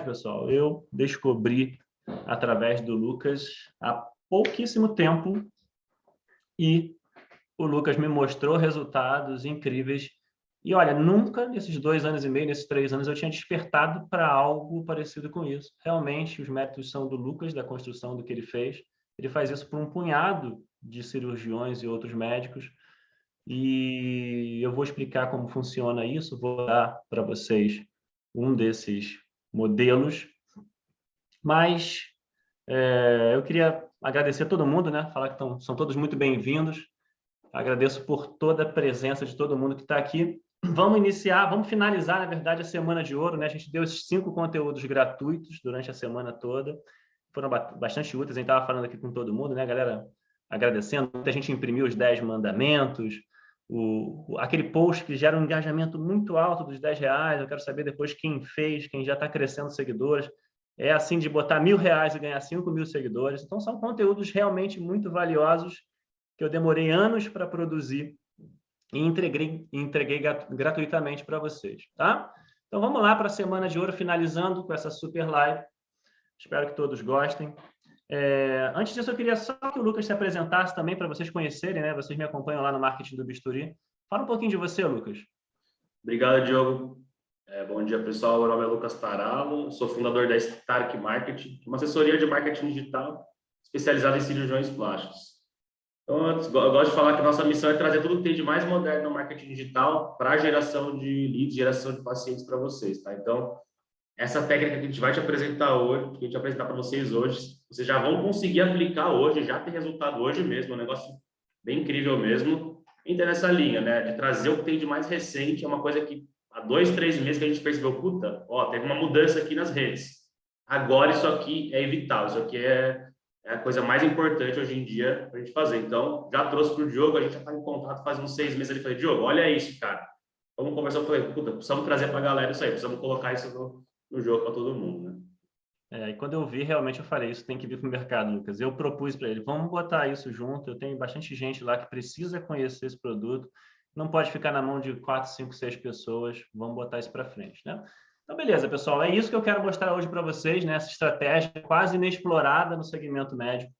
pessoal, eu descobri através do Lucas há pouquíssimo tempo e o Lucas me mostrou resultados incríveis. E olha, nunca nesses 2 anos e meio, nesses 3 anos, eu tinha despertado para algo parecido com isso. Realmente, os méritos são do Lucas, da construção do que ele fez. Ele faz isso por um punhado de cirurgiões e outros médicos. E eu vou explicar como funciona isso, vou dar para vocês um desses modelos. Mas eu queria agradecer a todo mundo, né? Falar que são todos muito bem-vindos. Agradeço por toda a presença de todo mundo que está aqui. Vamos finalizar, na verdade, a Semana de Ouro, né? A gente deu esses 5 conteúdos gratuitos durante a semana toda. Foram bastante úteis, a gente estava falando aqui com todo mundo, né, galera? Agradecendo. Muita gente imprimiu os 10 mandamentos, aquele post que gera um engajamento muito alto dos R$10. Eu quero saber depois quem fez, quem já está crescendo seguidores. É assim de botar R$1.000 e ganhar 5.000 seguidores. Então, são conteúdos realmente muito valiosos que eu demorei anos para produzir e entreguei gratuitamente para vocês, tá? Então, vamos lá para a Semana de Ouro, finalizando com essa super live. Espero que todos gostem. Antes disso, eu queria só que o Lucas se apresentasse também para vocês conhecerem, né? Vocês me acompanham lá no Marketing do Bisturi. Fala um pouquinho de você, Lucas. Obrigado, Diogo. Bom dia, pessoal. Meu nome é Lucas Taralo, sou fundador da Stark Marketing, uma assessoria de marketing digital especializada em cirurgiões plásticos. Então, eu gosto de falar que a nossa missão é trazer tudo que tem de mais moderno no marketing digital para a geração de leads, geração de pacientes para vocês, tá? Então, essa técnica que a gente vai te apresentar hoje, que a gente vai apresentar para vocês hoje, vocês já vão conseguir aplicar hoje, já tem resultado hoje mesmo, é um negócio bem incrível mesmo. Ainda nessa linha, né, de trazer o que tem de mais recente, é uma coisa que há 2, 3 meses que a gente percebeu, puta, teve uma mudança aqui nas redes. Agora isso aqui é evitável, isso aqui é a coisa mais importante hoje em dia para a gente fazer. Então, já trouxe para o Diogo, a gente já está em contato faz uns 6 meses. Ele falou, Diogo, olha isso, cara. Vamos conversar. Eu falei, puta, precisamos trazer para a galera isso aí, precisamos colocar isso no jogo para todo mundo, né? E quando eu vi, realmente eu falei, isso tem que vir para o mercado, Lucas. Eu propus para ele, vamos botar isso junto. Eu tenho bastante gente lá que precisa conhecer esse produto. Não pode ficar na mão de 4, 5, 6 pessoas. Vamos botar isso para frente, né? Então, beleza, pessoal. É isso que eu quero mostrar hoje para vocês, né? Essa estratégia quase inexplorada no segmento médico.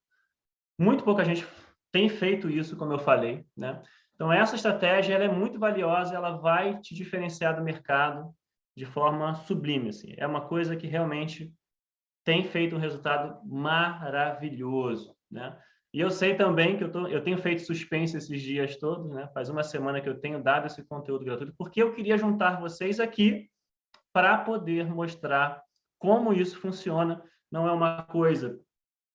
Muito pouca gente tem feito isso, como eu falei, né? Então, essa estratégia ela é muito valiosa, ela vai te diferenciar do mercado de forma sublime, assim. É uma coisa que realmente tem feito um resultado maravilhoso, né? E eu sei também que eu tenho feito suspense esses dias todos, né? Faz uma semana que eu tenho dado esse conteúdo gratuito, porque eu queria juntar vocês aqui para poder mostrar como isso funciona. Não é uma coisa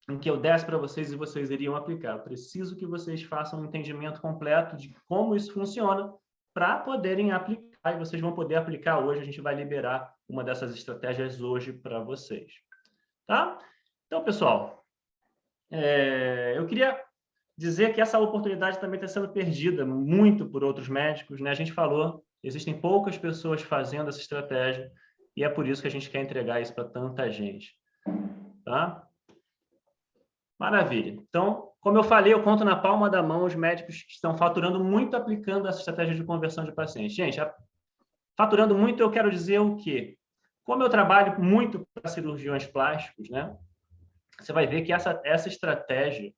em que eu desse para vocês e vocês iriam aplicar. Eu preciso que vocês façam um entendimento completo de como isso funciona para poderem aplicar, e vocês vão poder aplicar hoje. A gente vai liberar uma dessas estratégias hoje para vocês. Tá? Então, pessoal, eu queria dizer que essa oportunidade também está sendo perdida muito por outros médicos, né? A gente falou, existem poucas pessoas fazendo essa estratégia e é por isso que a gente quer entregar isso para tanta gente. Tá? Maravilha. Então, como eu falei, eu conto na palma da mão os médicos que estão faturando muito aplicando essa estratégia de conversão de pacientes. Gente, faturando muito, eu quero dizer o quê? Como eu trabalho muito para cirurgiões plásticos, né? Você vai ver que essa estratégia,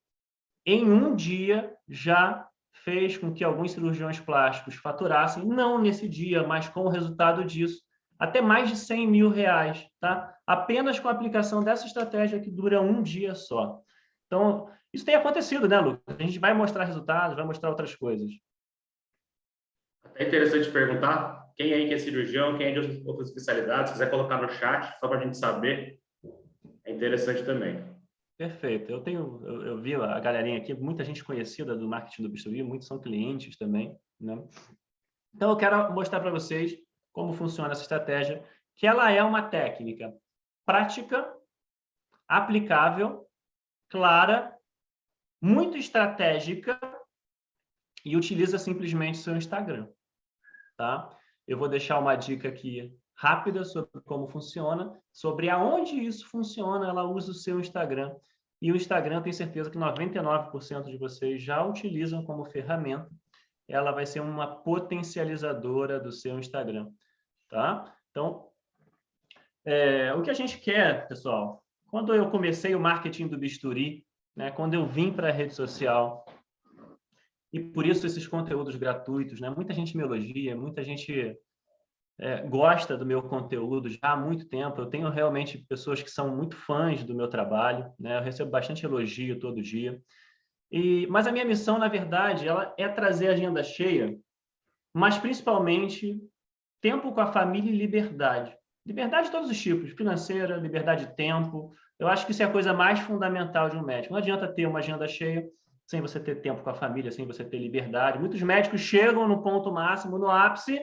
em um dia, já fez com que alguns cirurgiões plásticos faturassem, não nesse dia, mas com o resultado disso, até mais de R$100.000, tá? Apenas com a aplicação dessa estratégia que dura um dia só. Então, isso tem acontecido, né, Lucas? A gente vai mostrar resultados, vai mostrar outras coisas. É interessante perguntar quem aí que é cirurgião, quem é de outras especialidades, se quiser colocar no chat, só para a gente saber, é interessante também. Perfeito. Eu vi a galerinha aqui, muita gente conhecida do marketing do Bisturi, muitos são clientes também, né? Então, eu quero mostrar para vocês como funciona essa estratégia, que ela é uma técnica prática, aplicável, clara, muito estratégica e utiliza simplesmente seu Instagram, tá? Eu vou deixar uma dica aqui rápida sobre como funciona, sobre aonde isso funciona. Ela usa o seu Instagram. E o Instagram, tenho certeza que 99% de vocês já utilizam como ferramenta. Ela vai ser uma potencializadora do seu Instagram, tá? Então, O que a gente quer, pessoal, quando eu comecei o marketing do bisturi, né, quando eu vim para a rede social, e por isso esses conteúdos gratuitos, né, muita gente me elogia, muita gente gosta do meu conteúdo já há muito tempo. Eu tenho realmente pessoas que são muito fãs do meu trabalho, né? Eu recebo bastante elogio todo dia. Mas a minha missão, na verdade, ela é trazer a agenda cheia, mas principalmente tempo com a família e liberdade. Liberdade de todos os tipos, financeira, liberdade de tempo. Eu acho que isso é a coisa mais fundamental de um médico. Não adianta ter uma agenda cheia sem você ter tempo com a família, sem você ter liberdade. Muitos médicos chegam no ponto máximo, no ápice,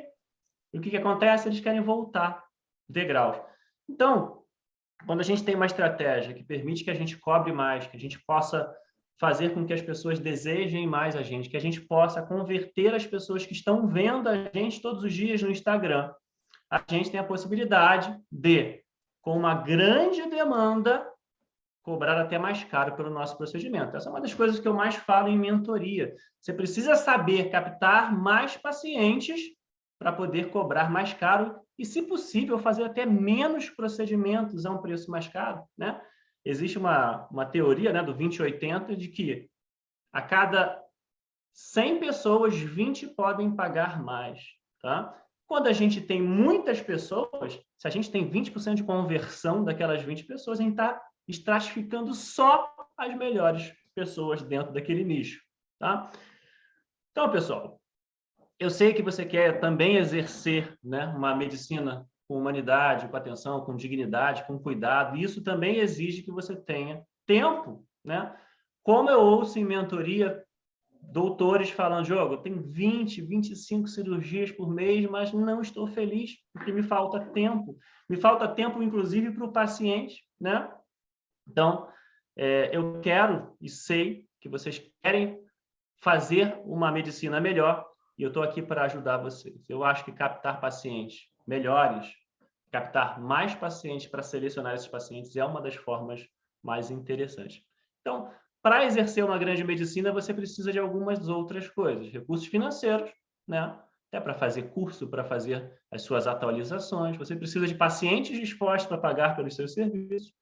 e o que acontece? Eles querem voltar degraus. Então, quando a gente tem uma estratégia que permite que a gente cobre mais, que a gente possa fazer com que as pessoas desejem mais a gente, que a gente possa converter as pessoas que estão vendo a gente todos os dias no Instagram, a gente tem a possibilidade de, com uma grande demanda, cobrar até mais caro pelo nosso procedimento. Essa é uma das coisas que eu mais falo em mentoria. Você precisa saber captar mais pacientes para poder cobrar mais caro e, se possível, fazer até menos procedimentos a um preço mais caro, né? Existe uma teoria, né, do 20/80, de que a cada 100 pessoas, 20 podem pagar mais, tá? Quando a gente tem muitas pessoas, se a gente tem 20% de conversão daquelas 20 pessoas, a gente está estratificando só as melhores pessoas dentro daquele nicho, tá? Então, pessoal, eu sei que você quer também exercer, né, uma medicina com humanidade, com atenção, com dignidade, com cuidado. E isso também exige que você tenha tempo, né? Como eu ouço em mentoria doutores falando, Diogo, eu tenho 20, 25 cirurgias por mês, mas não estou feliz, porque me falta tempo. Me falta tempo, inclusive, para o paciente, né? Então, eu quero e sei que vocês querem fazer uma medicina melhor, e eu estou aqui para ajudar vocês. Eu acho que captar pacientes melhores, captar mais pacientes para selecionar esses pacientes é uma das formas mais interessantes. Então, para exercer uma grande medicina, você precisa de algumas outras coisas. Recursos financeiros, né? Até para fazer curso, para fazer as suas atualizações. Você precisa de pacientes dispostos para pagar pelos seus serviços.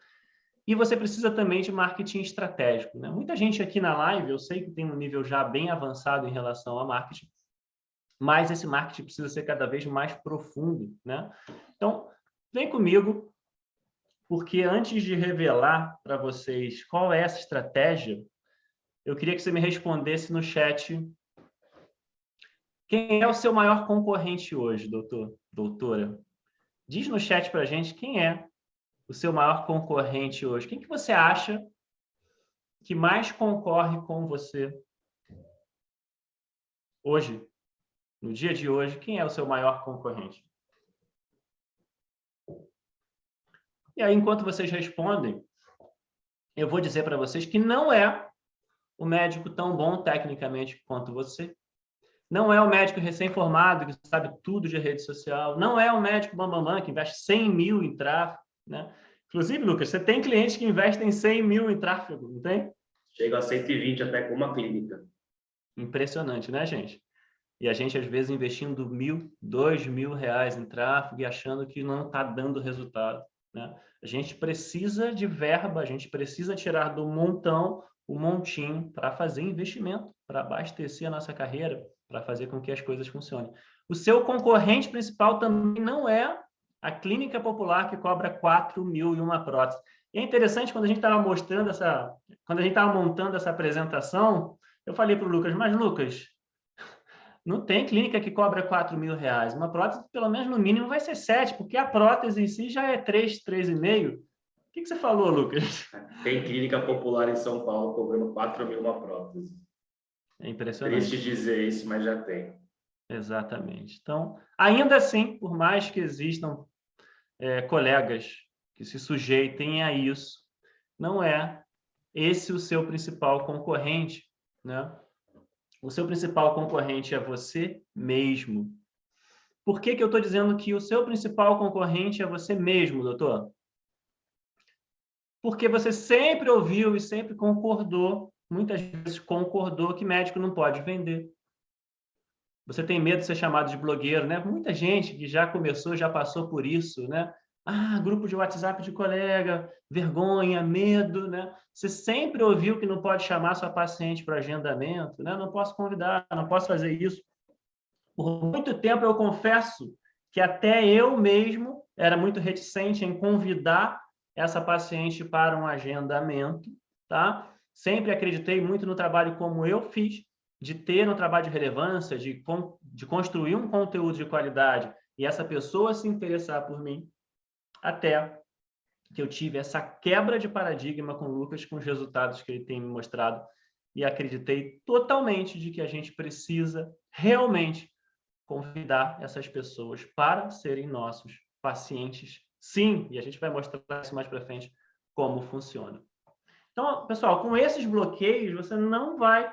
E você precisa também de marketing estratégico, né? Muita gente aqui na live, eu sei que tem um nível já bem avançado em relação a marketing, mas esse marketing precisa ser cada vez mais profundo, né? Então, vem comigo, porque antes de revelar para vocês qual é essa estratégia, eu queria que você me respondesse no chat quem é o seu maior concorrente hoje, doutora? Diz no chat para a gente quem é o seu maior concorrente hoje. Quem que você acha que mais concorre com você hoje, no dia de hoje? Quem é o seu maior concorrente? E aí, enquanto vocês respondem, eu vou dizer para vocês que não é o médico tão bom tecnicamente quanto você. Não é o médico recém-formado que sabe tudo de rede social. Não é o médico bambambam que investe 100 mil em tráfego, né? Inclusive, Lucas, você tem clientes que investem 100 mil em tráfego, não tem? Chega a 120 até com uma clínica. Impressionante, né, gente? E a gente, às vezes, investindo R$1.000, R$2.000 em tráfego e achando que não está dando resultado, né? A gente precisa de verba, a gente precisa tirar do montão o montinho para fazer investimento, para abastecer a nossa carreira, para fazer com que as coisas funcionem. O seu concorrente principal também não é a clínica popular que cobra 4 mil em uma prótese. E é interessante, quando a gente estava quando a gente estava montando essa apresentação, eu falei para o Lucas, mas Lucas, não tem clínica que cobra R$4.000. Uma prótese, pelo menos no mínimo, vai ser 7, porque a prótese em si já é 3, 3,5. O que você falou, Lucas? Tem clínica popular em São Paulo cobrando 4 mil uma prótese. É impressionante. Triste dizer isso, mas já tem. Exatamente. Então, ainda assim, por mais que existam colegas que se sujeitem a isso, não é esse o seu principal concorrente, né? O seu principal concorrente é você mesmo. Por que eu estou dizendo que o seu principal concorrente é você mesmo, doutor? Porque você sempre ouviu e sempre concordou, muitas vezes concordou, que médico não pode vender. Você tem medo de ser chamado de blogueiro, né? Muita gente que já começou, já passou por isso, né? Grupo de WhatsApp de colega, vergonha, medo, né? Você sempre ouviu que não pode chamar sua paciente para agendamento, né? Não posso convidar, não posso fazer isso. Por muito tempo, eu confesso que até eu mesmo era muito reticente em convidar essa paciente para um agendamento, tá? Sempre acreditei muito no trabalho como eu fiz, de ter um trabalho de relevância, de construir um conteúdo de qualidade e essa pessoa se interessar por mim, até que eu tive essa quebra de paradigma com o Lucas, com os resultados que ele tem me mostrado, e acreditei totalmente de que a gente precisa realmente convidar essas pessoas para serem nossos pacientes, sim, e a gente vai mostrar isso mais para frente, como funciona. Então, pessoal, com esses bloqueios, você não vai...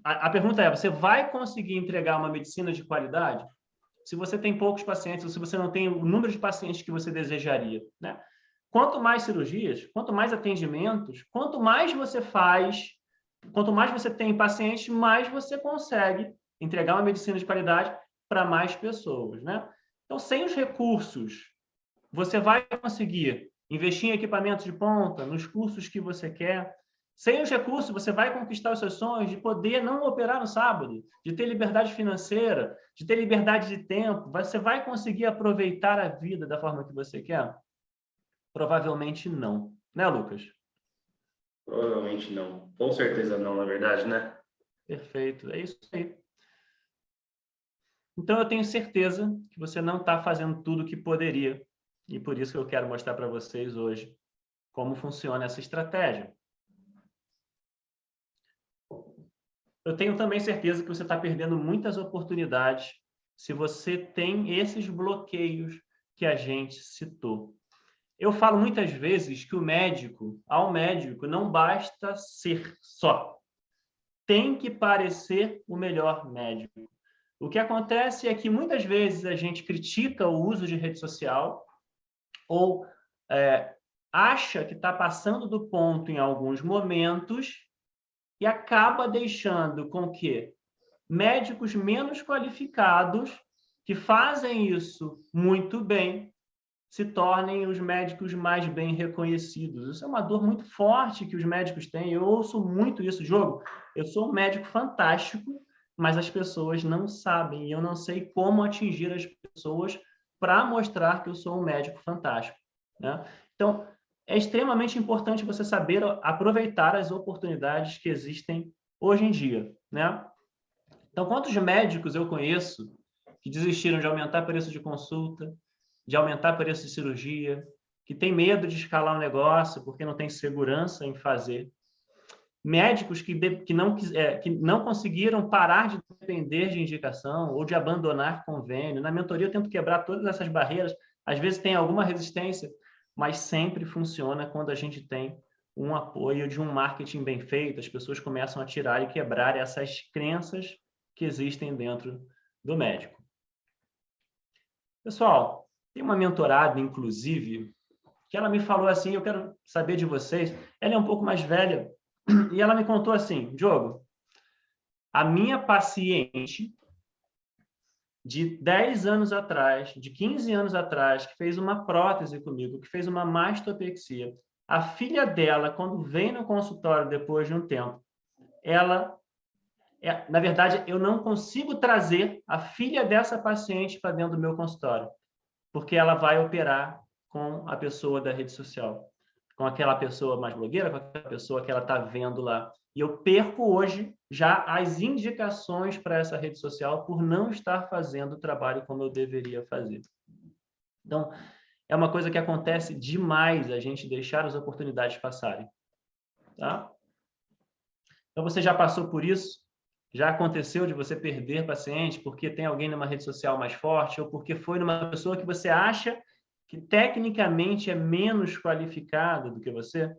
A pergunta é, você vai conseguir entregar uma medicina de qualidade se você tem poucos pacientes ou se você não tem o número de pacientes que você desejaria, né? Quanto mais cirurgias, quanto mais atendimentos, quanto mais você faz, quanto mais você tem pacientes, mais você consegue entregar uma medicina de qualidade para mais pessoas, né? Então, sem os recursos, você vai conseguir investir em equipamentos de ponta, nos cursos que você quer. Sem os recursos, você vai conquistar os seus sonhos de poder não operar no sábado, de ter liberdade financeira, de ter liberdade de tempo. Você vai conseguir aproveitar a vida da forma que você quer? Provavelmente não. Né, Lucas? Provavelmente não. Com certeza não, na verdade, né? Perfeito. É isso aí. Então, eu tenho certeza que você não está fazendo tudo o que poderia. E por isso que eu quero mostrar para vocês hoje como funciona essa estratégia. Eu tenho também certeza que você está perdendo muitas oportunidades se você tem esses bloqueios que a gente citou. Eu falo muitas vezes que ao médico, não basta ser só. Tem que parecer o melhor médico. O que acontece é que muitas vezes a gente critica o uso de rede social ou acha que está passando do ponto em alguns momentos e acaba deixando com que médicos menos qualificados, que fazem isso muito bem, se tornem os médicos mais bem reconhecidos. Isso é uma dor muito forte que os médicos têm. Eu ouço muito isso, Diogo. Eu sou um médico fantástico, mas as pessoas não sabem, e eu não sei como atingir as pessoas para mostrar que eu sou um médico fantástico, né? Então, é extremamente importante você saber aproveitar as oportunidades que existem hoje em dia, né? Então, quantos médicos eu conheço que desistiram de aumentar o preço de consulta, de aumentar o preço de cirurgia, que tem medo de escalar um negócio porque não tem segurança em fazer. Médicos que não conseguiram parar de depender de indicação ou de abandonar convênio. Na mentoria eu tento quebrar todas essas barreiras. Às vezes tem alguma resistência, mas sempre funciona quando a gente tem um apoio de um marketing bem feito. As pessoas começam a tirar e quebrar essas crenças que existem dentro do médico. Pessoal, tem uma mentorada, inclusive, que ela me falou assim, eu quero saber de vocês, ela é um pouco mais velha, e ela me contou assim, Diogo, a minha paciente de 10 anos atrás, de 15 anos atrás, que fez uma prótese comigo, que fez uma mastopexia, a filha dela, quando vem no consultório depois de um tempo, na verdade, eu não consigo trazer a filha dessa paciente para dentro do meu consultório, porque ela vai operar com a pessoa da rede social, com aquela pessoa mais blogueira, com aquela pessoa que ela está vendo lá. E eu perco hoje já as indicações para essa rede social por não estar fazendo o trabalho como eu deveria fazer. Então, é uma coisa que acontece demais, a gente deixar as oportunidades passarem. Tá? Então, você já passou por isso? Já aconteceu de você perder paciente porque tem alguém numa rede social mais forte ou porque foi numa pessoa que você acha que tecnicamente é menos qualificada do que você?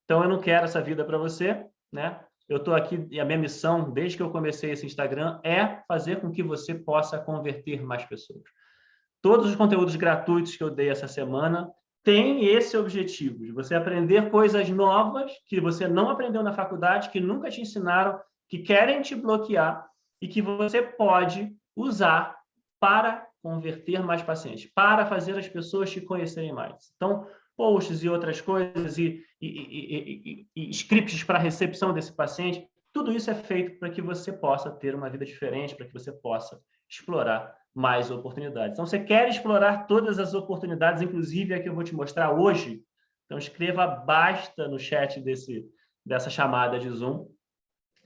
Então, eu não quero essa vida para você, né? Eu estou aqui e a minha missão, desde que eu comecei esse Instagram, é fazer com que você possa converter mais pessoas. Todos os conteúdos gratuitos que eu dei essa semana têm esse objetivo, de você aprender coisas novas que você não aprendeu na faculdade, que nunca te ensinaram, que querem te bloquear e que você pode usar para converter mais pacientes, para fazer as pessoas te conhecerem mais. Então, posts e outras coisas e scripts para recepção desse paciente, tudo isso é feito para que você possa ter uma vida diferente, para que você possa explorar mais oportunidades. Então, você quer explorar todas as oportunidades, inclusive a que eu vou te mostrar hoje? Então, escreva basta no chat dessa chamada de Zoom,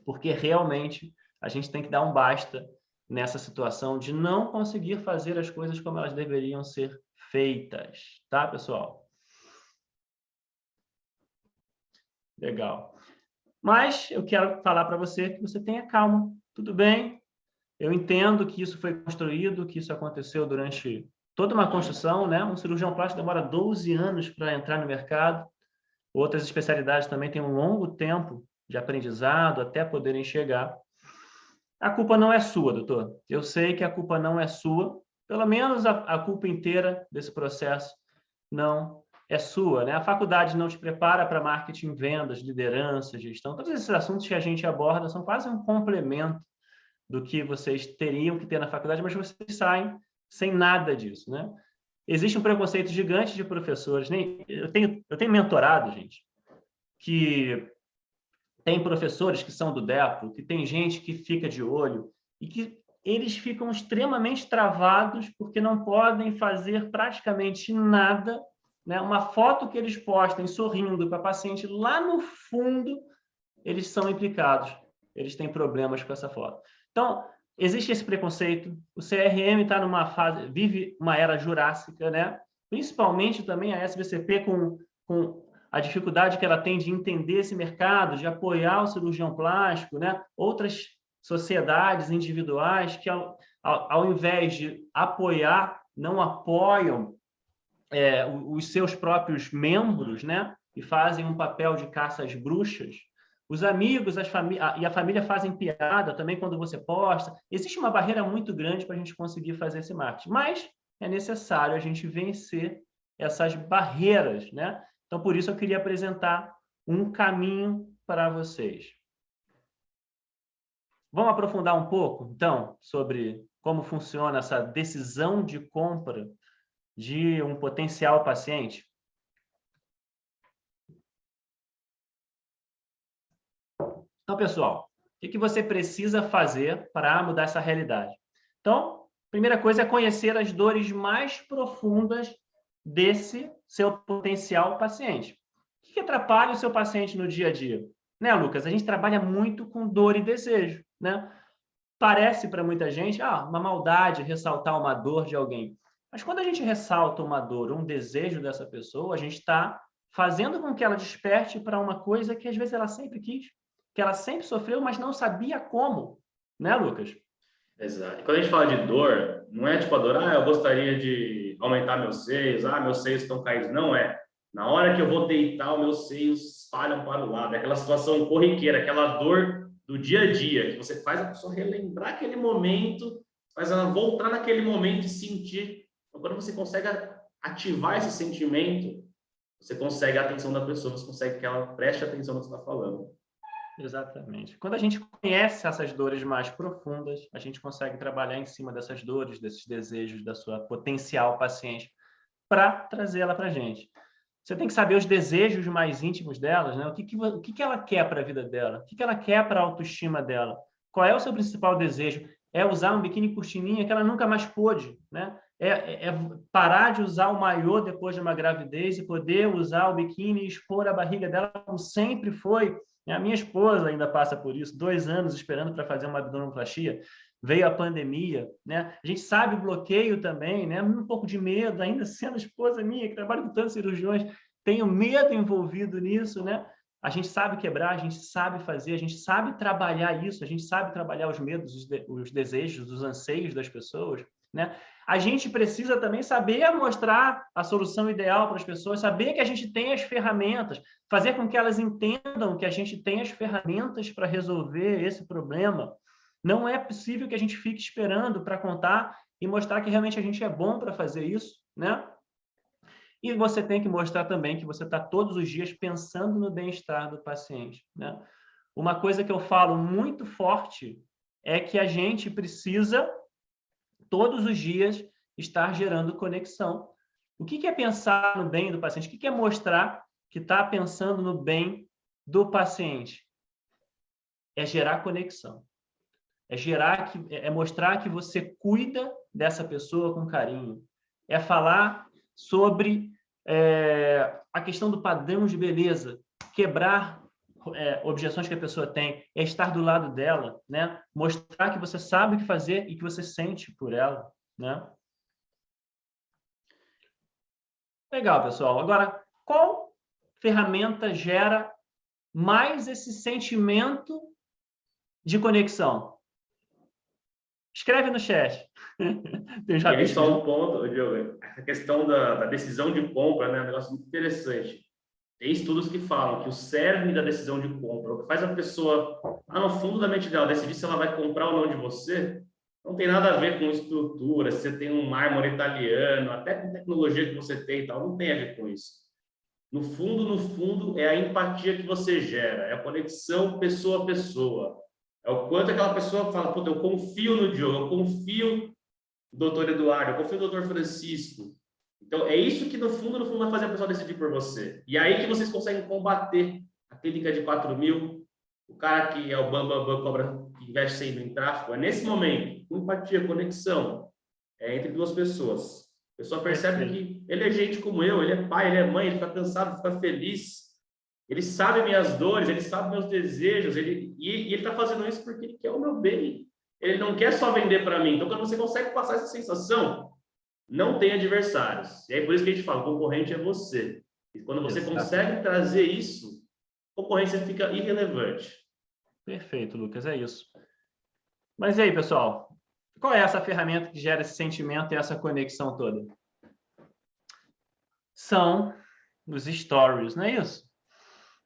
porque realmente a gente tem que dar um basta nessa situação de não conseguir fazer as coisas como elas deveriam ser feitas, tá, pessoal? Legal. Mas eu quero falar para você que você tenha calma, tudo bem? Eu entendo que isso foi construído, que isso aconteceu durante toda uma construção, né? Um cirurgião plástico demora 12 anos para entrar no mercado. Outras especialidades também têm um longo tempo de aprendizado até poderem chegar. A culpa não é sua, doutor. Eu sei que a culpa não é sua. Pelo menos a culpa inteira desse processo não é sua, né? A faculdade não te prepara para marketing, vendas, liderança, gestão. Todos esses assuntos que a gente aborda são quase um complemento do que vocês teriam que ter na faculdade, mas vocês saem sem nada disso, né? Existe um preconceito gigante de professores. Eu tenho mentorado, gente, que tem professores que são do DEPO, que tem gente que fica de olho e que eles ficam extremamente travados porque não podem fazer praticamente nada, né? Uma foto que eles postem sorrindo para a paciente lá no fundo, eles são implicados, eles têm problemas com essa foto. Então, existe esse preconceito, o CRM está numa fase, vive uma era jurássica, né? Principalmente também a SBCP com a dificuldade que ela tem de entender esse mercado, de apoiar o cirurgião plástico, né? Outras sociedades individuais que, ao invés de apoiar, não apoiam os seus próprios membros, né? E fazem um papel de caça às bruxas. Os amigos e a família fazem piada também quando você posta. Existe uma barreira muito grande para a gente conseguir fazer esse marketing, mas é necessário a gente vencer essas barreiras, né? Então, por isso, eu queria apresentar um caminho para vocês. Vamos aprofundar um pouco, então, sobre como funciona essa decisão de compra de um potencial paciente? Então, pessoal, o que você precisa fazer para mudar essa realidade? Então, a primeira coisa é conhecer as dores mais profundas desse seu potencial paciente. O que atrapalha o seu paciente no dia a dia? Né, Lucas? A gente trabalha muito com dor e desejo, né? Parece para muita gente, uma maldade ressaltar uma dor de alguém. Mas quando a gente ressalta uma dor, um desejo dessa pessoa, a gente está fazendo com que ela desperte para uma coisa que às vezes ela sempre quis, que ela sempre sofreu, mas não sabia como. Né, Lucas? Exato. Quando a gente fala de dor, não é tipo a dor, eu gostaria de aumentar meus seios, meus seios estão caídos. Não é. Na hora que eu vou deitar, os meus seios espalham para o lado. É aquela situação corriqueira, aquela dor do dia a dia, que você faz a pessoa relembrar aquele momento, faz ela voltar naquele momento e sentir. Então, quando você consegue ativar esse sentimento, você consegue a atenção da pessoa, você consegue que ela preste atenção no que você está falando. Exatamente. Quando a gente conhece essas dores mais profundas, a gente consegue trabalhar em cima dessas dores, desses desejos da sua potencial paciente, para trazê-la para a gente. Você tem que saber os desejos mais íntimos delas, né? O que ela quer para a vida dela? O que ela quer para a autoestima dela? Qual é o seu principal desejo? É usar um biquíni curtininha que ela nunca mais pôde, né? É parar de usar o maiô depois de uma gravidez e poder usar o biquíni e expor a barriga dela como sempre foi. A minha esposa ainda passa por isso, 2 anos esperando para fazer uma abdominoplastia. Veio a pandemia, né? A gente sabe o bloqueio também, né? Um pouco de medo, ainda sendo esposa minha, que trabalha com tantos cirurgiões, tenho medo envolvido nisso, né? A gente sabe quebrar, a gente sabe fazer, a gente sabe trabalhar isso, a gente sabe trabalhar os medos, os desejos, os anseios das pessoas, né? A gente precisa também saber mostrar a solução ideal para as pessoas, saber que a gente tem as ferramentas, fazer com que elas entendam que a gente tem as ferramentas para resolver esse problema. Não é possível que a gente fique esperando para contar e mostrar que realmente a gente é bom para fazer isso, né? E você tem que mostrar também que você está todos os dias pensando no bem-estar do paciente, né? Uma coisa que eu falo muito forte é que a gente precisa todos os dias estar gerando conexão. O que é pensar no bem do paciente? O que é mostrar que está pensando no bem do paciente? É gerar conexão. É mostrar que você cuida dessa pessoa com carinho. É falar sobre a questão do padrão de beleza, quebrar objeções que a pessoa tem, é estar do lado dela, né? Mostrar que você sabe o que fazer e que você sente por ela, né? Legal, pessoal. Agora, qual ferramenta gera mais esse sentimento de conexão? Escreve no chat. Tem E aí, rabiscos. só um ponto, Diogo, essa questão da decisão de compra, né, é um negócio muito interessante. Tem estudos que falam que o cerne da decisão de compra, o que faz a pessoa, no fundo da mente dela, decidir se ela vai comprar ou não de você, não tem nada a ver com estrutura, se você tem um mármore italiano, até com tecnologia que você tem e tal, não tem a ver com isso. No fundo, é a empatia que você gera, é a conexão pessoa a pessoa. É o quanto aquela pessoa fala, puta, eu confio no Diogo, eu confio no doutor Eduardo, eu confio no doutor Francisco. Então, é isso que, no fundo, vai fazer a pessoa decidir por você. E aí que vocês conseguem combater a clínica de 4 mil, o cara que é o bambambam, cobra, que investe sempre em tráfego. É nesse momento, com empatia, conexão, entre duas pessoas. A pessoa percebe que ele é gente como eu, ele é pai, ele é mãe, ele fica cansado, fica feliz. Ele sabe minhas dores, ele sabe meus desejos, e ele está fazendo isso porque ele quer o meu bem. Ele não quer só vender para mim. Então, quando você consegue passar essa sensação, não tem adversários. E é por isso que a gente fala, o concorrente é você. E quando você consegue trazer isso, a concorrência fica irrelevante. Perfeito, Lucas, é isso. Mas e aí, pessoal? Qual é essa ferramenta que gera esse sentimento e essa conexão toda? São os stories, não é isso?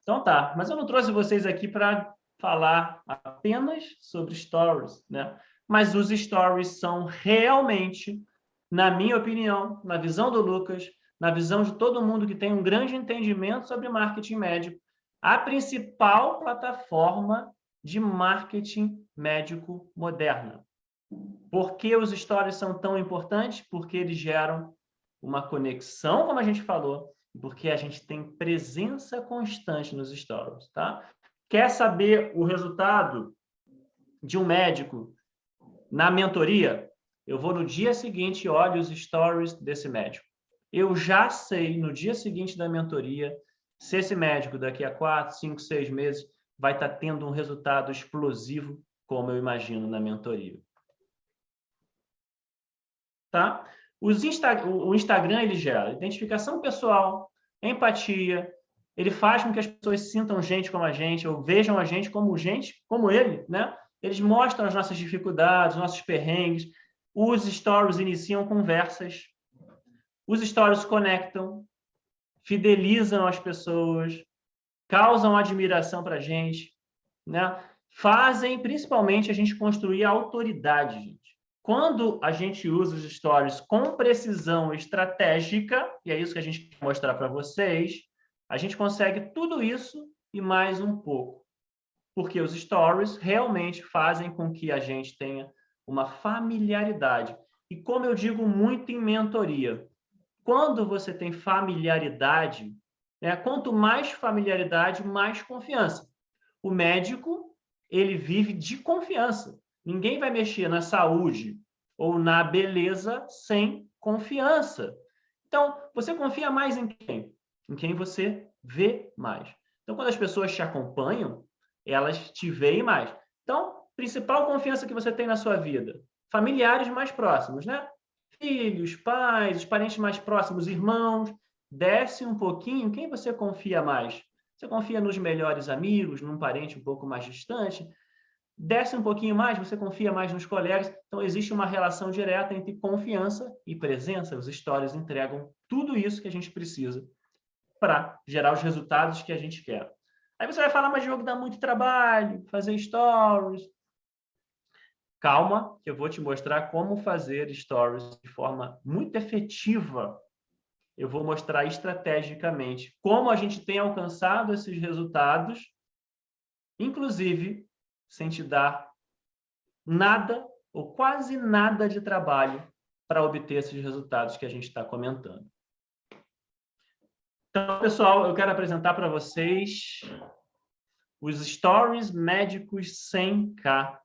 Então tá, mas eu não trouxe vocês aqui para falar apenas sobre stories, né? Mas os stories são realmente, na minha opinião, na visão do Lucas, na visão de todo mundo que tem um grande entendimento sobre marketing médico, a principal plataforma de marketing médico moderna. Por que os stories são tão importantes? Porque eles geram uma conexão, como a gente falou, porque a gente tem presença constante nos stories, tá? Quer saber o resultado de um médico na mentoria? Eu vou no dia seguinte e olho os stories desse médico. Eu já sei, no dia seguinte da mentoria, se esse médico daqui a 4, 5, 6 meses vai estar tendo um resultado explosivo, como eu imagino na mentoria. Tá? O Instagram, ele gera identificação pessoal, empatia, ele faz com que as pessoas sintam gente como a gente, ou vejam a gente como ele, né? Eles mostram as nossas dificuldades, nossos perrengues. Os stories iniciam conversas. Os stories conectam, fidelizam as pessoas, causam admiração para a gente, né? Fazem, principalmente, a gente construir a autoridade, gente. Quando a gente usa os stories com precisão estratégica, e é isso que a gente quer mostrar para vocês, a gente consegue tudo isso e mais um pouco. Porque os stories realmente fazem com que a gente tenha uma familiaridade. E como eu digo muito em mentoria, quando você tem familiaridade, né, quanto mais familiaridade, mais confiança. O médico, ele vive de confiança. Ninguém vai mexer na saúde ou na beleza sem confiança. Então, você confia mais em quem? Em quem você vê mais. Então, quando as pessoas te acompanham, elas te veem mais. Então, principal confiança que você tem na sua vida? Familiares mais próximos, né? Filhos, pais, os parentes mais próximos, irmãos. Desce um pouquinho, quem você confia mais? Você confia nos melhores amigos, num parente um pouco mais distante? Desce um pouquinho mais, você confia mais nos colegas. Então, existe uma relação direta entre confiança e presença. Os stories entregam tudo isso que a gente precisa para gerar os resultados que a gente quer. Aí você vai falar, mas Diogo, dá muito trabalho, fazer stories. Calma, que eu vou te mostrar como fazer stories de forma muito efetiva. Eu vou mostrar estrategicamente como a gente tem alcançado esses resultados, inclusive sem te dar nada ou quase nada de trabalho para obter esses resultados que a gente está comentando. Então, pessoal, eu quero apresentar para vocês os Stories Médicos 100K.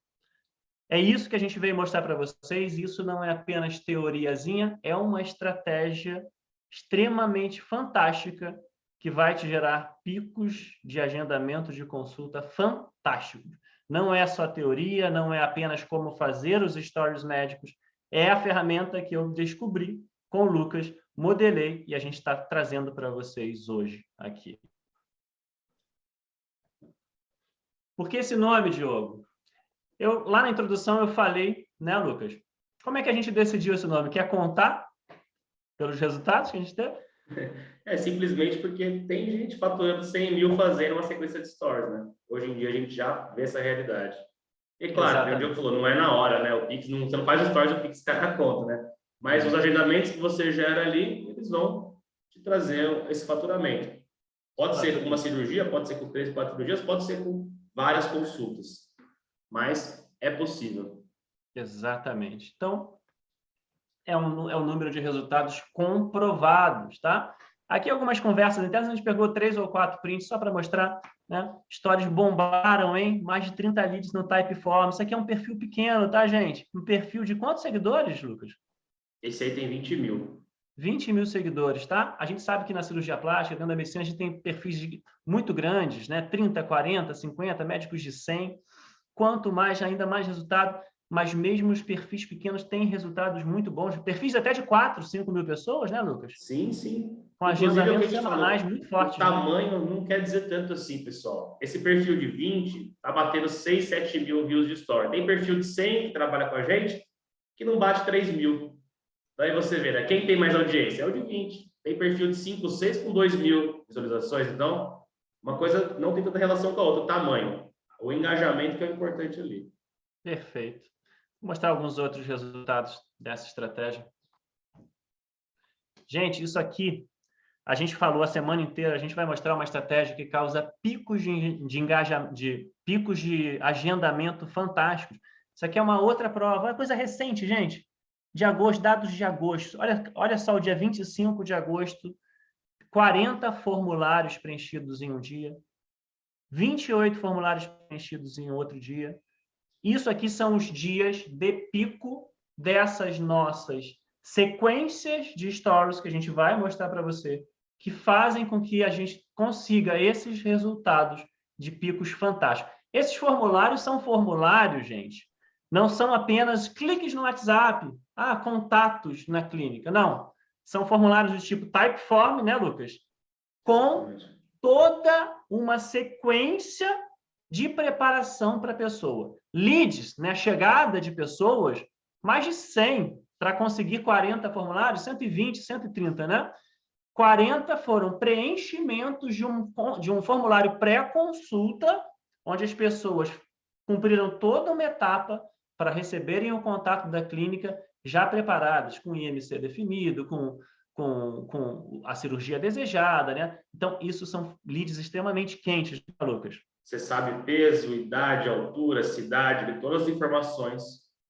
É isso que a gente veio mostrar para vocês. Isso não é apenas teoriazinha, é uma estratégia extremamente fantástica que vai te gerar picos de agendamento de consulta fantásticos. Não é só teoria, não é apenas como fazer os stories médicos, é a ferramenta que eu descobri com o Lucas, modelei e a gente está trazendo para vocês hoje aqui. Por que esse nome, Diogo? Lá na introdução eu falei, né, Lucas? Como é que a gente decidiu esse nome? Quer contar pelos resultados que a gente teve? É simplesmente porque tem gente faturando 100 mil fazendo uma sequência de stories, né? Hoje em dia a gente já vê essa realidade. E claro, como o Diogo falou, não é na hora, né? O Pix, você não faz stories, o Pix cai na conta, né? Mas os agendamentos que você gera ali, eles vão te trazer esse faturamento. Pode ser com uma cirurgia, pode ser com 3, 4 cirurgias, pode ser com várias consultas. Mas é possível. Exatamente. Então, é um número de resultados comprovados, tá? Aqui algumas conversas internas, a gente pegou 3 ou 4 prints só para mostrar, né? Stories bombaram, hein? Mais de 30 leads no Typeform. Isso aqui é um perfil pequeno, tá, gente? Um perfil de quantos seguidores, Lucas? Esse aí tem 20 mil. 20 mil seguidores, tá? A gente sabe que na cirurgia plástica, dentro da medicina, a gente tem perfis muito grandes, né? 30, 40, 50, médicos de 100. Quanto mais, ainda mais resultado, mas mesmo os perfis pequenos têm resultados muito bons. Perfis até de 4, 5 mil pessoas, né, Lucas? Sim, sim. Com agendamentos semanais muito fortes. O tamanho não quer dizer tanto assim, pessoal. Esse perfil de 20 está batendo 6, 7 mil views de story. Tem perfil de 100 que trabalha com a gente que não bate 3 mil. Daí você vê, né? Quem tem mais audiência? É o de 20. Tem perfil de 5, 6 com 2 mil visualizações. Então, uma coisa não tem tanta relação com a outra. O tamanho. O engajamento que é o importante ali. Perfeito. Vou mostrar alguns outros resultados dessa estratégia. Gente, isso aqui, a gente falou a semana inteira, a gente vai mostrar uma estratégia que causa picos picos de agendamento fantásticos. Isso aqui é uma outra prova, uma coisa recente, gente. De agosto, dados de agosto. Olha só, o dia 25 de agosto, 40 formulários preenchidos em um dia, 28 formulários preenchidos em outro dia. Isso aqui são os dias de pico dessas nossas sequências de stories que a gente vai mostrar para você, que fazem com que a gente consiga esses resultados de picos fantásticos. Esses formulários são formulários, gente, não são apenas cliques no WhatsApp, contatos na clínica. Não, são formulários do tipo Typeform, né, Lucas? Com toda uma sequência de preparação para a pessoa. Leads, né, chegada de pessoas, mais de 100 para conseguir 40 formulários, 120, 130, né? 40 foram preenchimentos de um formulário pré-consulta, onde as pessoas cumpriram toda uma etapa para receberem o contato da clínica já preparadas, com IMC definido, com a cirurgia desejada, né? Então, isso são leads extremamente quentes, né, Lucas? Você sabe peso, idade, altura, cidade, todas as informações.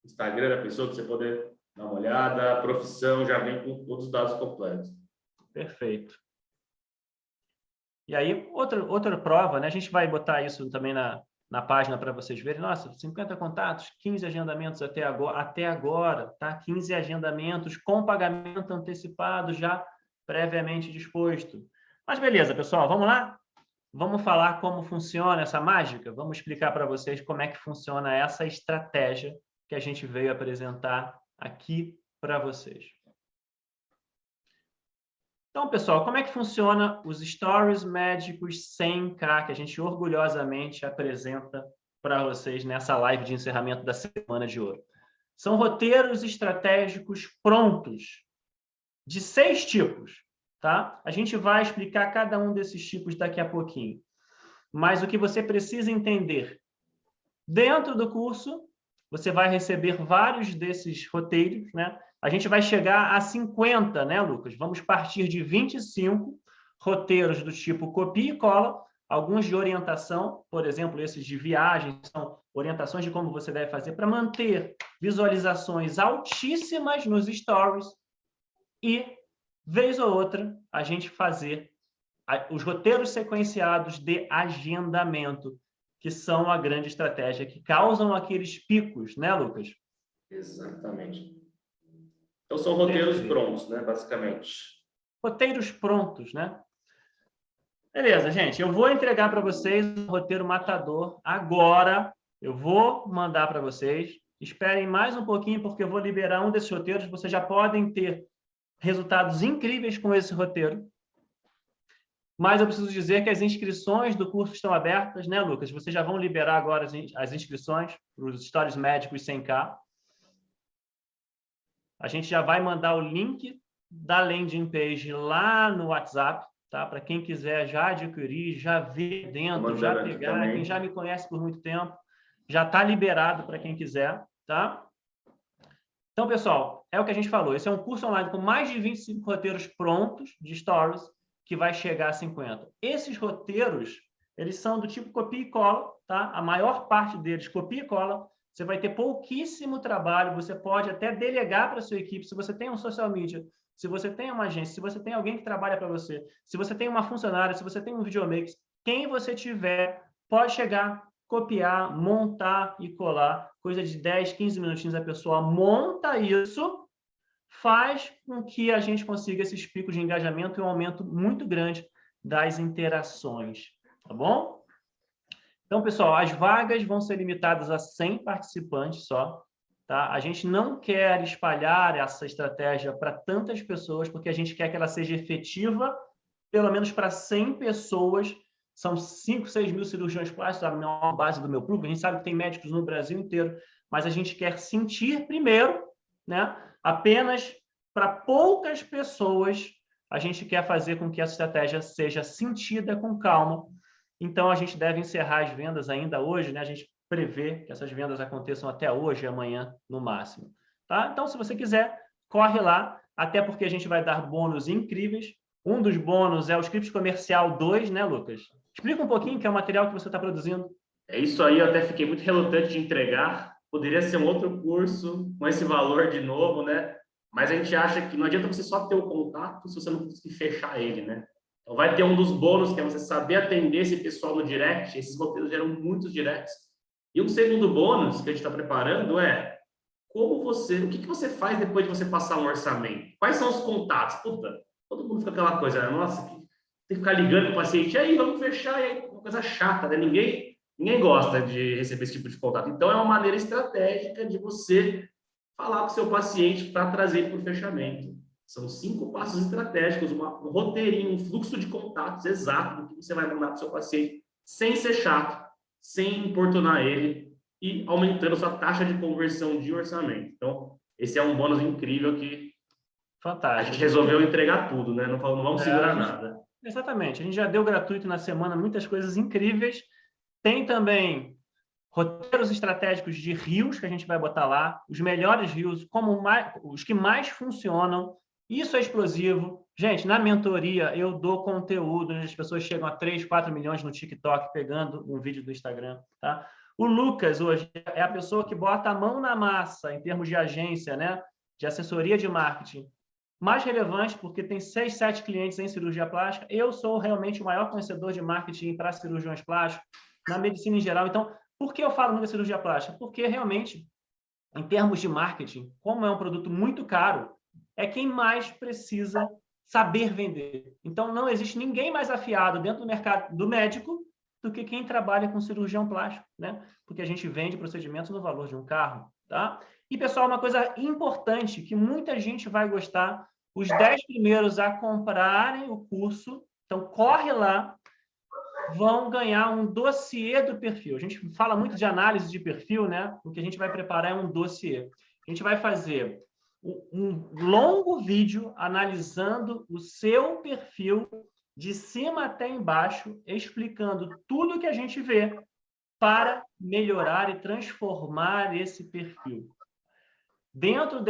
Instagram da pessoa, para você poder dar uma olhada. A profissão já vem com todos os dados completos. Perfeito. E aí, outra prova, né? A gente vai botar isso também na página para vocês verem. Nossa, 50 contatos, 15 agendamentos até agora, tá? 15 agendamentos com pagamento antecipado já previamente disposto. Mas beleza, pessoal, vamos lá? Vamos falar como funciona essa mágica? Vamos explicar para vocês como é que funciona essa estratégia que a gente veio apresentar aqui para vocês. Então, pessoal, como é que funciona os Stories Médicos 100K que a gente orgulhosamente apresenta para vocês nessa live de encerramento da Semana de Ouro? São roteiros estratégicos prontos, de 6 tipos. Tá? A gente vai explicar cada um desses tipos daqui a pouquinho. Mas o que você precisa entender, dentro do curso, você vai receber vários desses roteiros, né? A gente vai chegar a 50, né, Lucas? Vamos partir de 25 roteiros do tipo copia e cola alguns de orientação, por exemplo, esses de viagem, são orientações de como você deve fazer para manter visualizações altíssimas nos stories e, vez ou outra, a gente fazer os roteiros sequenciados de agendamento, que são a grande estratégia, que causam aqueles picos, né, Lucas? Exatamente. Então, são roteiros prontos, né, basicamente. Roteiros prontos, né? Beleza, gente. Eu vou entregar para vocês o roteiro matador agora. Eu vou mandar para vocês. Esperem mais um pouquinho, porque eu vou liberar um desses roteiros. Vocês já podem ter resultados incríveis com esse roteiro. Mas eu preciso dizer que as inscrições do curso estão abertas, né, Lucas? Vocês já vão liberar agora as inscrições para os Stories Médicos 100K. A gente já vai mandar o link da landing page lá no WhatsApp, tá? Para quem quiser já adquirir, já ver dentro, já pegar. Quem já me conhece por muito tempo, já está liberado para quem quiser, tá? Então, pessoal, é o que a gente falou. Esse é um curso online com mais de 25 roteiros prontos de stories, que vai chegar a 50. Esses roteiros, eles são do tipo copia e cola, tá? A maior parte deles, copia e cola. Você vai ter pouquíssimo trabalho, você pode até delegar para a sua equipe, se você tem um social media, se você tem uma agência, se você tem alguém que trabalha para você, se você tem uma funcionária, se você tem um videomaker, quem você tiver, pode chegar, copiar, montar e colar. Coisa de 10, 15 minutinhos, a pessoa monta isso, faz com que a gente consiga esses picos de engajamento e um aumento muito grande das interações, tá bom? Então, pessoal, as vagas vão ser limitadas a 100 participantes só, tá? A gente não quer espalhar essa estratégia para tantas pessoas, porque a gente quer que ela seja efetiva, pelo menos para 100 pessoas. São 5, 6 mil cirurgiões plásticos, a maior base do meu clube. A gente sabe que tem médicos no Brasil inteiro, mas a gente quer sentir primeiro, né? Apenas para poucas pessoas, a gente quer fazer com que essa estratégia seja sentida com calma. Então, a gente deve encerrar as vendas ainda hoje, né? A gente prevê que essas vendas aconteçam até hoje e amanhã, no máximo. Tá? Então, se você quiser, corre lá, até porque a gente vai dar bônus incríveis. Um dos bônus é o Script Comercial 2, né, Lucas? Explica um pouquinho que é o material que você está produzindo. É isso aí, eu até fiquei muito relutante de entregar. Poderia ser um outro curso com esse valor de novo, né? Mas a gente acha que não adianta você só ter o contato se você não conseguir fechar ele, né? Então vai ter um dos bônus, que é você saber atender esse pessoal no direct. Esses roteiros geram muitos directs. E um segundo bônus que a gente está preparando é o que você faz depois de você passar um orçamento? Quais são os contatos? Puta, todo mundo fica aquela coisa, nossa, tem que ficar ligando para o paciente, e aí, vamos fechar, e aí, uma coisa chata, né? Ninguém gosta de receber esse tipo de contato. Então, é uma maneira estratégica de você falar com o seu paciente para trazer ele para o fechamento. São 5 passos estratégicos, um roteirinho, um fluxo de contatos exato do que você vai mandar para o seu paciente, sem ser chato, sem importunar ele e aumentando a sua taxa de conversão de orçamento. Então, esse é um bônus incrível que fantástico. A gente resolveu entregar tudo, né? Não vamos segurar nada. Exatamente. A gente já deu gratuito na semana muitas coisas incríveis. Tem também roteiros estratégicos de rios que a gente vai botar lá, os melhores rios, os que mais funcionam. Isso é explosivo. Gente, na mentoria eu dou conteúdo, onde as pessoas chegam a 3, 4 milhões no TikTok pegando um vídeo do Instagram, tá? O Lucas hoje é a pessoa que bota a mão na massa em termos de agência, né? De assessoria de marketing. Mais relevante, porque tem 6, 7 clientes em cirurgia plástica. Eu sou realmente o maior conhecedor de marketing para cirurgiões plásticos, na medicina em geral. Então, por que eu falo muito da cirurgia plástica? Porque realmente, em termos de marketing, como é um produto muito caro, é quem mais precisa saber vender. Então, não existe ninguém mais afiado dentro do mercado do médico do que quem trabalha com cirurgião plástico, né? Porque a gente vende procedimentos no valor de um carro, tá? E, pessoal, uma coisa importante que muita gente vai gostar, os 10 primeiros a comprarem o curso, então corre lá, vão ganhar um dossiê do perfil. A gente fala muito de análise de perfil, né? O que a gente vai preparar é um dossiê. A gente vai fazer um longo vídeo analisando o seu perfil de cima até embaixo, explicando tudo que a gente vê para melhorar e transformar esse perfil. Dentro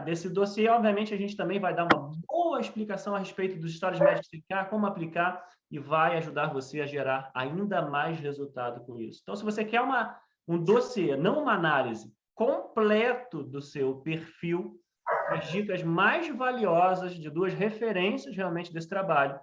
desse dossiê, obviamente, a gente também vai dar uma boa explicação a respeito dos stories médicos, como aplicar, e vai ajudar você a gerar ainda mais resultado com isso. Então, se você quer um dossiê, não uma análise, completo do seu perfil, as dicas mais valiosas de 2 referências realmente desse trabalho,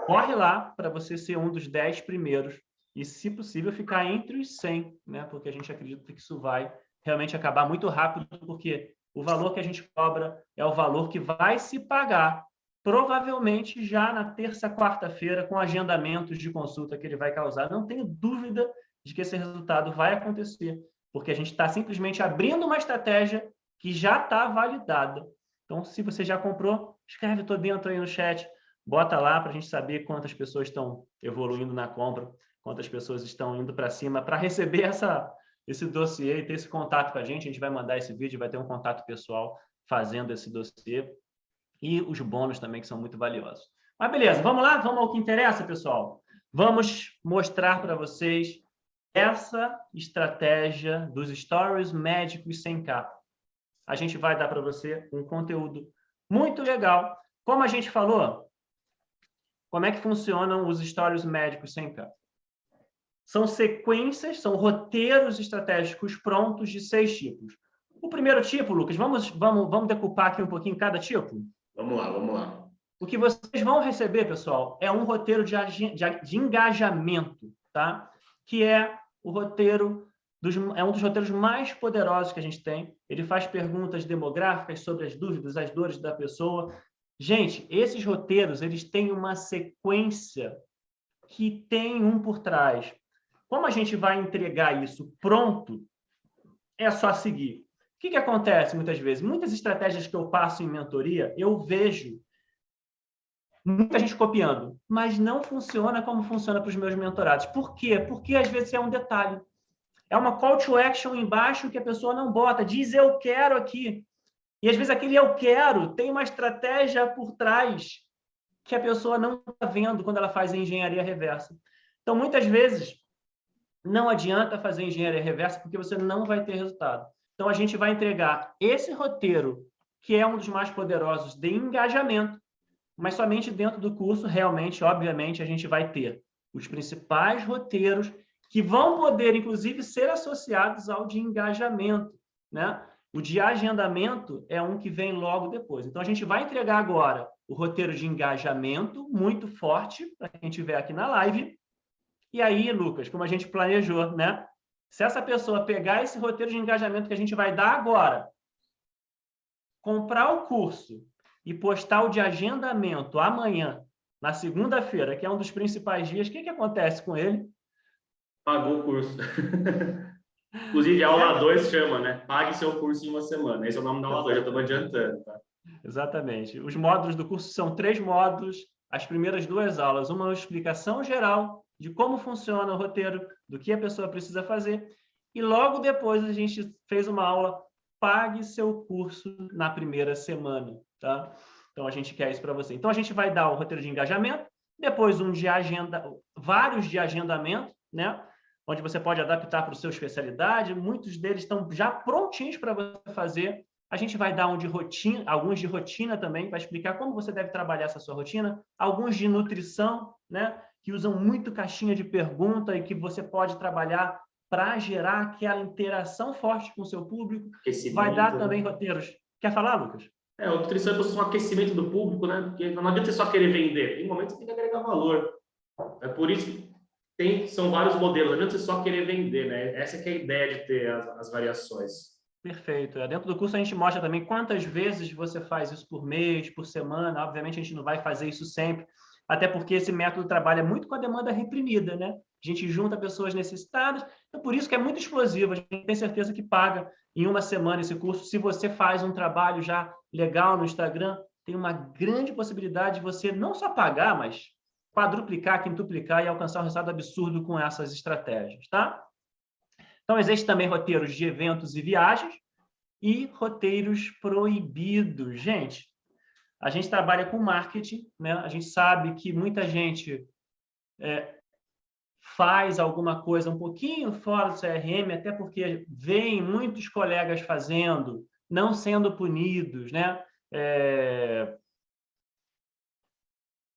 corre lá para você ser um dos 10 primeiros e, se possível, ficar entre os 100, né? Porque a gente acredita que isso vai realmente acabar muito rápido, porque o valor que a gente cobra é o valor que vai se pagar, provavelmente já na terça, quarta-feira, com agendamentos de consulta que ele vai causar. Não tenho dúvida de que esse resultado vai acontecer, porque a gente está simplesmente abrindo uma estratégia que já está validada. Então, se você já comprou, escreve "estou dentro" aí no chat, bota lá para a gente saber quantas pessoas estão evoluindo na compra, quantas pessoas estão indo para cima para receber esse dossiê e ter esse contato com a gente vai mandar esse vídeo, vai ter um contato pessoal fazendo esse dossiê e os bônus também, que são muito valiosos. Mas beleza, vamos lá? Vamos ao que interessa, pessoal. Vamos mostrar para vocês essa estratégia dos stories médicos 100K. A gente vai dar para você um conteúdo muito legal. Como a gente falou, como é que funcionam os stories médicos 100K? São sequências, são roteiros estratégicos prontos de 6 tipos. O primeiro tipo, Lucas, vamos decupar aqui um pouquinho cada tipo? Vamos lá, vamos lá. O que vocês vão receber, pessoal, é um roteiro de engajamento, tá? Que é o roteiro é um dos roteiros mais poderosos que a gente tem. Ele faz perguntas demográficas sobre as dúvidas, as dores da pessoa. Gente, esses roteiros, eles têm uma sequência que tem um por trás. Como a gente vai entregar isso pronto, é só seguir. O que acontece muitas vezes? Muitas estratégias que eu passo em mentoria, eu vejo muita gente copiando, mas não funciona como funciona para os meus mentorados. Por quê? Porque às vezes é um detalhe. É uma call to action embaixo que a pessoa não bota, diz "eu quero" aqui. E às vezes aquele "eu quero" tem uma estratégia por trás que a pessoa não está vendo quando ela faz a engenharia reversa. Então, muitas vezes, não adianta fazer engenharia reversa porque você não vai ter resultado. Então, a gente vai entregar esse roteiro, que é um dos mais poderosos de engajamento, mas somente dentro do curso, realmente, obviamente, a gente vai ter os principais roteiros que vão poder, inclusive, ser associados ao de engajamento, né? O de agendamento é um que vem logo depois. Então, a gente vai entregar agora o roteiro de engajamento muito forte para quem estiver aqui na live. E aí, Lucas, como a gente planejou, né? Se essa pessoa pegar esse roteiro de engajamento que a gente vai dar agora, comprar o curso e postar o de agendamento amanhã, na segunda-feira, que é um dos principais dias, o que acontece com ele? Pagou o curso. Inclusive, a aula 2 chama, né? Pague seu curso em uma semana. Esse é o nome da aula 2, já estamos adiantando, tá? Exatamente. Os módulos do curso são 3 módulos. As primeiras 2 aulas, uma explicação geral de como funciona o roteiro, do que a pessoa precisa fazer. E logo depois a gente fez uma aula "Pague seu curso na primeira semana", tá? Então, a gente quer isso para você. Então, a gente vai dar o roteiro de engajamento, depois vários de agendamento, né? Onde você pode adaptar para a sua especialidade. Muitos deles estão já prontinhos para você fazer. A gente vai dar alguns de rotina também, para explicar como você deve trabalhar essa sua rotina. Alguns de nutrição, né? Que usam muito caixinha de pergunta e que você pode trabalhar para gerar aquela interação forte com o seu público. Vai dar também roteiros. Quer falar, Lucas? O nutrição é um aquecimento do público, né? Porque não adianta você só querer vender. Tem momentos que tem que agregar valor. É por isso que são vários modelos. Não adianta você só querer vender, né? Essa que é a ideia de ter as variações. Perfeito. Dentro do curso a gente mostra também quantas vezes você faz isso por mês, por semana. Obviamente a gente não vai fazer isso sempre, até porque esse método trabalha muito com a demanda reprimida, né? A gente junta pessoas necessitadas, então por isso que é muito explosivo. A gente tem certeza que paga em uma semana esse curso. Se você faz um trabalho já legal no Instagram, tem uma grande possibilidade de você não só pagar, mas quadruplicar, quintuplicar e alcançar um resultado absurdo com essas estratégias, tá? Então, existem também roteiros de eventos e viagens e roteiros proibidos. Gente, a gente trabalha com marketing, né? A gente sabe que muita gente faz alguma coisa um pouquinho fora do CRM, até porque vem muitos colegas fazendo, não sendo punidos, né?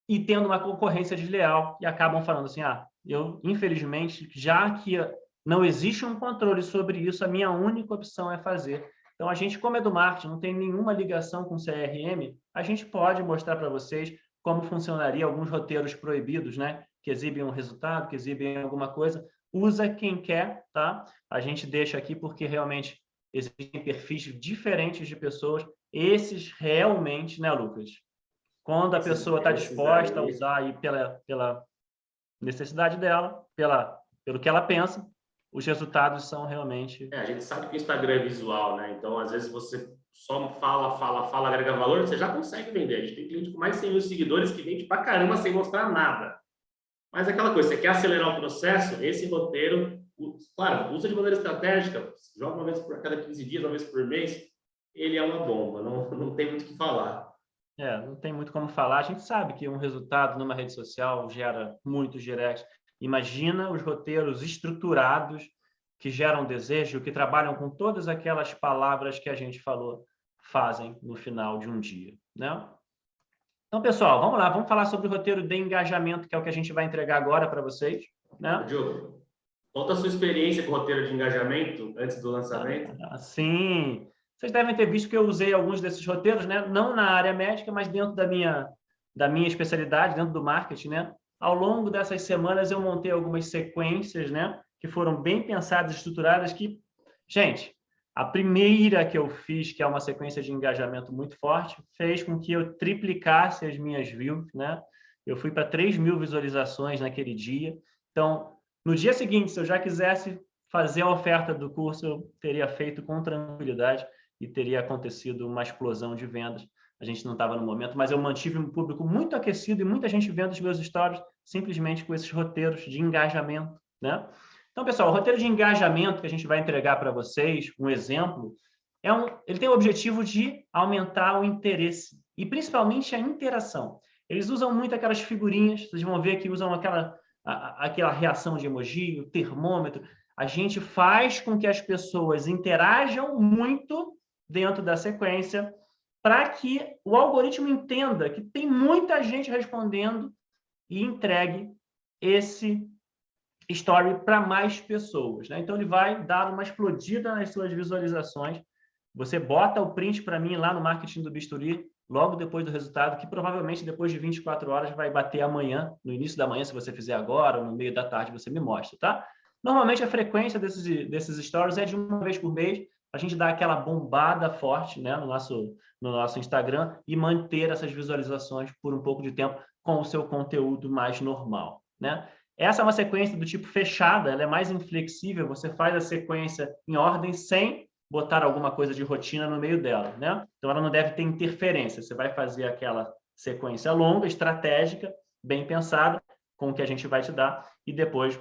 E tendo uma concorrência desleal, e acabam falando assim, eu, infelizmente, já que não existe um controle sobre isso, a minha única opção é fazer. Então, a gente, como é do marketing, não tem nenhuma ligação com o CRM, a gente pode mostrar para vocês como funcionaria alguns roteiros proibidos, né? Que exibem um resultado, que exibem alguma coisa. Usa quem quer, tá? A gente deixa aqui porque realmente existem perfis diferentes de pessoas. Esses realmente, né, Lucas? Quando a pessoa está disposta a usar aí pela necessidade dela, pelo que ela pensa, os resultados são realmente... A gente sabe que o Instagram é visual, né? Então, às vezes, você só fala, agrega valor, você já consegue vender. A gente tem cliente com mais de 100 mil seguidores que vende pra caramba sem mostrar nada. Mas aquela coisa, você quer acelerar o processo, esse roteiro, claro, usa de maneira estratégica, joga uma vez por cada 15 dias, uma vez por mês, ele é uma bomba, não tem muito o que falar. Não tem muito como falar. A gente sabe que um resultado numa rede social gera muitos directs. Imagina os roteiros estruturados que geram desejo, que trabalham com todas aquelas palavras que a gente falou, fazem no final de um dia, né? Então, pessoal, vamos lá, vamos falar sobre o roteiro de engajamento, que é o que a gente vai entregar agora para vocês, né? Diogo, conta a sua experiência com o roteiro de engajamento antes do lançamento. Sim. Vocês devem ter visto que eu usei alguns desses roteiros, né? Não na área médica, mas dentro da minha especialidade, dentro do marketing, né? Ao longo dessas semanas, eu montei algumas sequências, né? Que foram bem pensadas, estruturadas, que, gente, a primeira que eu fiz, que é uma sequência de engajamento muito forte, fez com que eu triplicasse as minhas views, né? Eu fui para 3.000 visualizações naquele dia. Então, no dia seguinte, se eu já quisesse fazer a oferta do curso, eu teria feito com tranquilidade e teria acontecido uma explosão de vendas. A gente não estava no momento, mas eu mantive um público muito aquecido e muita gente vendo os meus stories simplesmente com esses roteiros de engajamento, né? Então, pessoal, o roteiro de engajamento que a gente vai entregar para vocês, um exemplo, ele tem o objetivo de aumentar o interesse e principalmente a interação. Eles usam muito aquelas figurinhas, vocês vão ver que usam aquela reação de emoji, o termômetro. A gente faz com que as pessoas interajam muito dentro da sequência para que o algoritmo entenda que tem muita gente respondendo e entregue esse story para mais pessoas, né? Então, ele vai dar uma explodida nas suas visualizações. Você bota o print para mim lá no Marketing do Bisturi, logo depois do resultado, que provavelmente depois de 24 horas vai bater amanhã, no início da manhã, se você fizer agora, ou no meio da tarde, você me mostra, tá? Normalmente, a frequência desses stories é de uma vez por mês. A gente dá aquela bombada forte, né, no nosso Instagram e manter essas visualizações por um pouco de tempo com o seu conteúdo mais normal, né? Essa é uma sequência do tipo fechada, ela é mais inflexível, você faz a sequência em ordem sem botar alguma coisa de rotina no meio dela, né? Então, ela não deve ter interferência. Você vai fazer aquela sequência longa, estratégica, bem pensada, com o que a gente vai te dar, e depois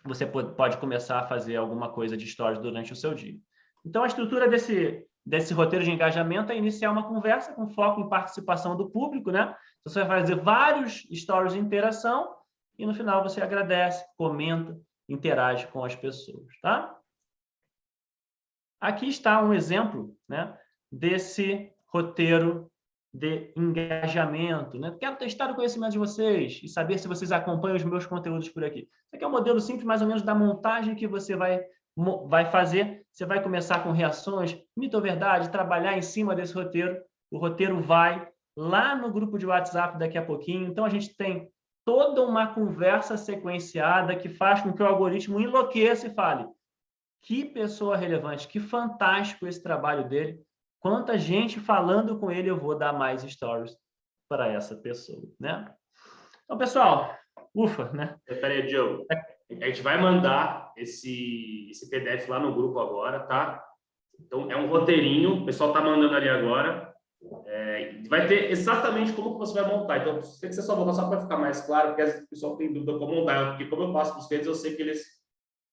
você pode começar a fazer alguma coisa de stories durante o seu dia. Então, a estrutura desse roteiro de engajamento é iniciar uma conversa com foco em participação do público, né? Você vai fazer vários stories de interação e, no final, você agradece, comenta, interage com as pessoas, tá? Aqui está um exemplo, né, desse roteiro de engajamento, né? Quero testar o conhecimento de vocês e saber se vocês acompanham os meus conteúdos por aqui. Isso aqui é um modelo simples, mais ou menos, da montagem que você vai fazer. Você vai começar com reações, mito ou verdade, trabalhar em cima desse roteiro. O roteiro vai lá no grupo de WhatsApp daqui a pouquinho. Então, a gente tem toda uma conversa sequenciada que faz com que o algoritmo enlouqueça e fale: que pessoa relevante, que fantástico esse trabalho dele. Quanta gente falando com ele, eu vou dar mais stories para essa pessoa, né? Então, pessoal, ufa, né? Peraí, Diogo. A gente vai mandar esse PDF lá no grupo agora, tá? Então, é um roteirinho, o pessoal tá mandando ali agora. Vai ter exatamente como que você vai montar. Então, tem que ser só voltar só para ficar mais claro, porque às vezes o pessoal tem dúvida como montar. Porque como eu passo para os clientes, eu sei que eles...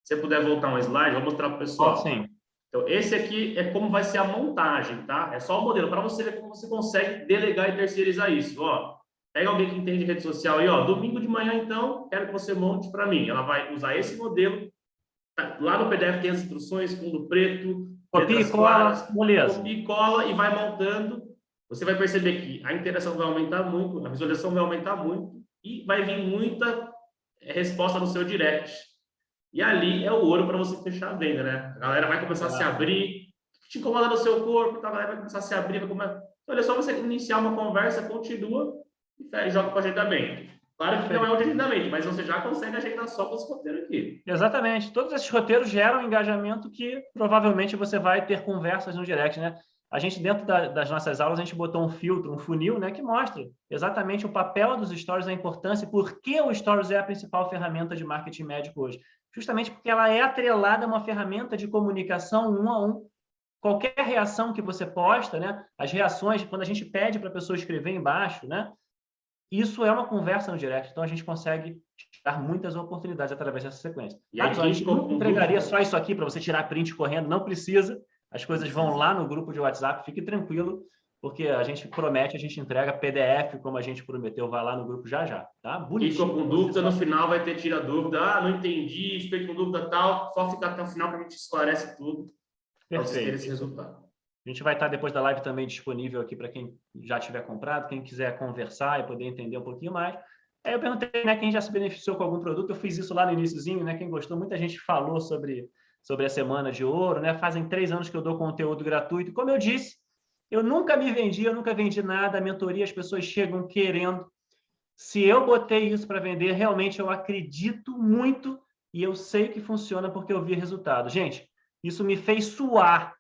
Se você puder voltar um slide, eu vou mostrar para o pessoal. Sim. Então, esse aqui é como vai ser a montagem, tá? É só o modelo, para você ver como você consegue delegar e terceirizar isso. Ó, Pega alguém que entende rede social aí, ó, domingo de manhã, então, quero que você monte para mim. Ela vai usar esse modelo. Lá no PDF tem as instruções, fundo preto, Copia e letras cola, claras, moleza. copia e cola e vai montando. Você vai perceber que a interação vai aumentar muito, a visualização vai aumentar muito e vai vir muita resposta no seu direct. E ali é o ouro para você fechar a venda, né? A galera vai começar a se abrir, te incomoda no seu corpo, a galera vai começar a se abrir, vai começar... Olha, só você iniciar uma conversa, continua e joga com o agendamento. Claro que não é o de agendamento, mas você já consegue agendar só com esse roteiro aqui. Exatamente. Todos esses roteiros geram engajamento que provavelmente você vai ter conversas no direct, né? A gente, dentro das nossas aulas, a gente botou um filtro, um funil, né, que mostra exatamente o papel dos stories, a importância e por que o stories é a principal ferramenta de marketing médico hoje. Justamente porque ela é atrelada a uma ferramenta de comunicação um a um. Qualquer reação que você posta, né, as reações, quando a gente pede para a pessoa escrever embaixo, né, isso é uma conversa no direct, então a gente consegue dar muitas oportunidades através dessa sequência. E aí, a gente não entregaria só isso aqui para você tirar print correndo, não precisa. As coisas vão lá no grupo de WhatsApp, fique tranquilo, porque a gente promete, a gente entrega PDF, como a gente prometeu, vai lá no grupo já, tá? Bonitinho. Quem ficou com dúvida, no final vai ter tira dúvida, não entendi, fiquei com dúvida tal, só fica até o final que a gente esclarece tudo, para vocês terem esse resultado. A gente vai estar depois da live também disponível aqui para quem já tiver comprado, quem quiser conversar e poder entender um pouquinho mais. Aí eu perguntei, né, quem já se beneficiou com algum produto, eu fiz isso lá no iniciozinho, né, quem gostou, muita gente falou sobre a Semana de Ouro, né, fazem 3 anos que eu dou conteúdo gratuito, como eu disse, eu nunca me vendi, eu nunca vendi nada, a mentoria as pessoas chegam querendo, se eu botei isso para vender, realmente eu acredito muito e eu sei que funciona porque eu vi resultado. Gente, isso me fez suar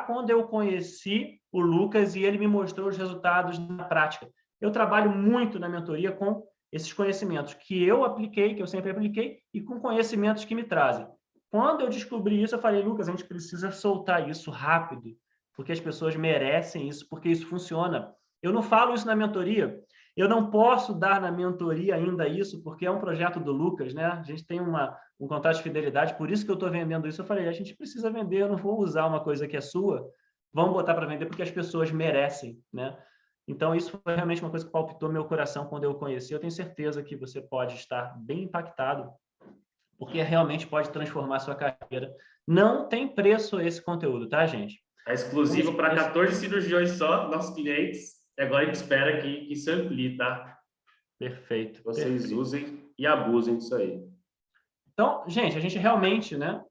quando eu conheci o Lucas e ele me mostrou os resultados na prática. Eu trabalho muito na mentoria com esses conhecimentos que eu apliquei, que eu sempre apliquei, e com conhecimentos que me trazem. Quando eu descobri isso, eu falei, Lucas, a gente precisa soltar isso rápido, porque as pessoas merecem isso, porque isso funciona. Eu não falo isso na mentoria, eu não posso dar na mentoria ainda isso, porque é um projeto do Lucas, né? A gente tem um contrato de fidelidade, por isso que eu estou vendendo isso. Eu falei, a gente precisa vender, eu não vou usar uma coisa que é sua, vamos botar para vender porque as pessoas merecem, né? Então, isso foi realmente uma coisa que palpitou meu coração quando eu o conheci. Eu tenho certeza que você pode estar bem impactado, porque realmente pode transformar a sua carreira. Não tem preço esse conteúdo, tá, gente? É exclusivo para 14 cirurgiões só, nossos clientes. E agora a gente espera que isso amplie, tá? Perfeito. Vocês usem e abusem disso aí. Então, gente, a gente realmente, né?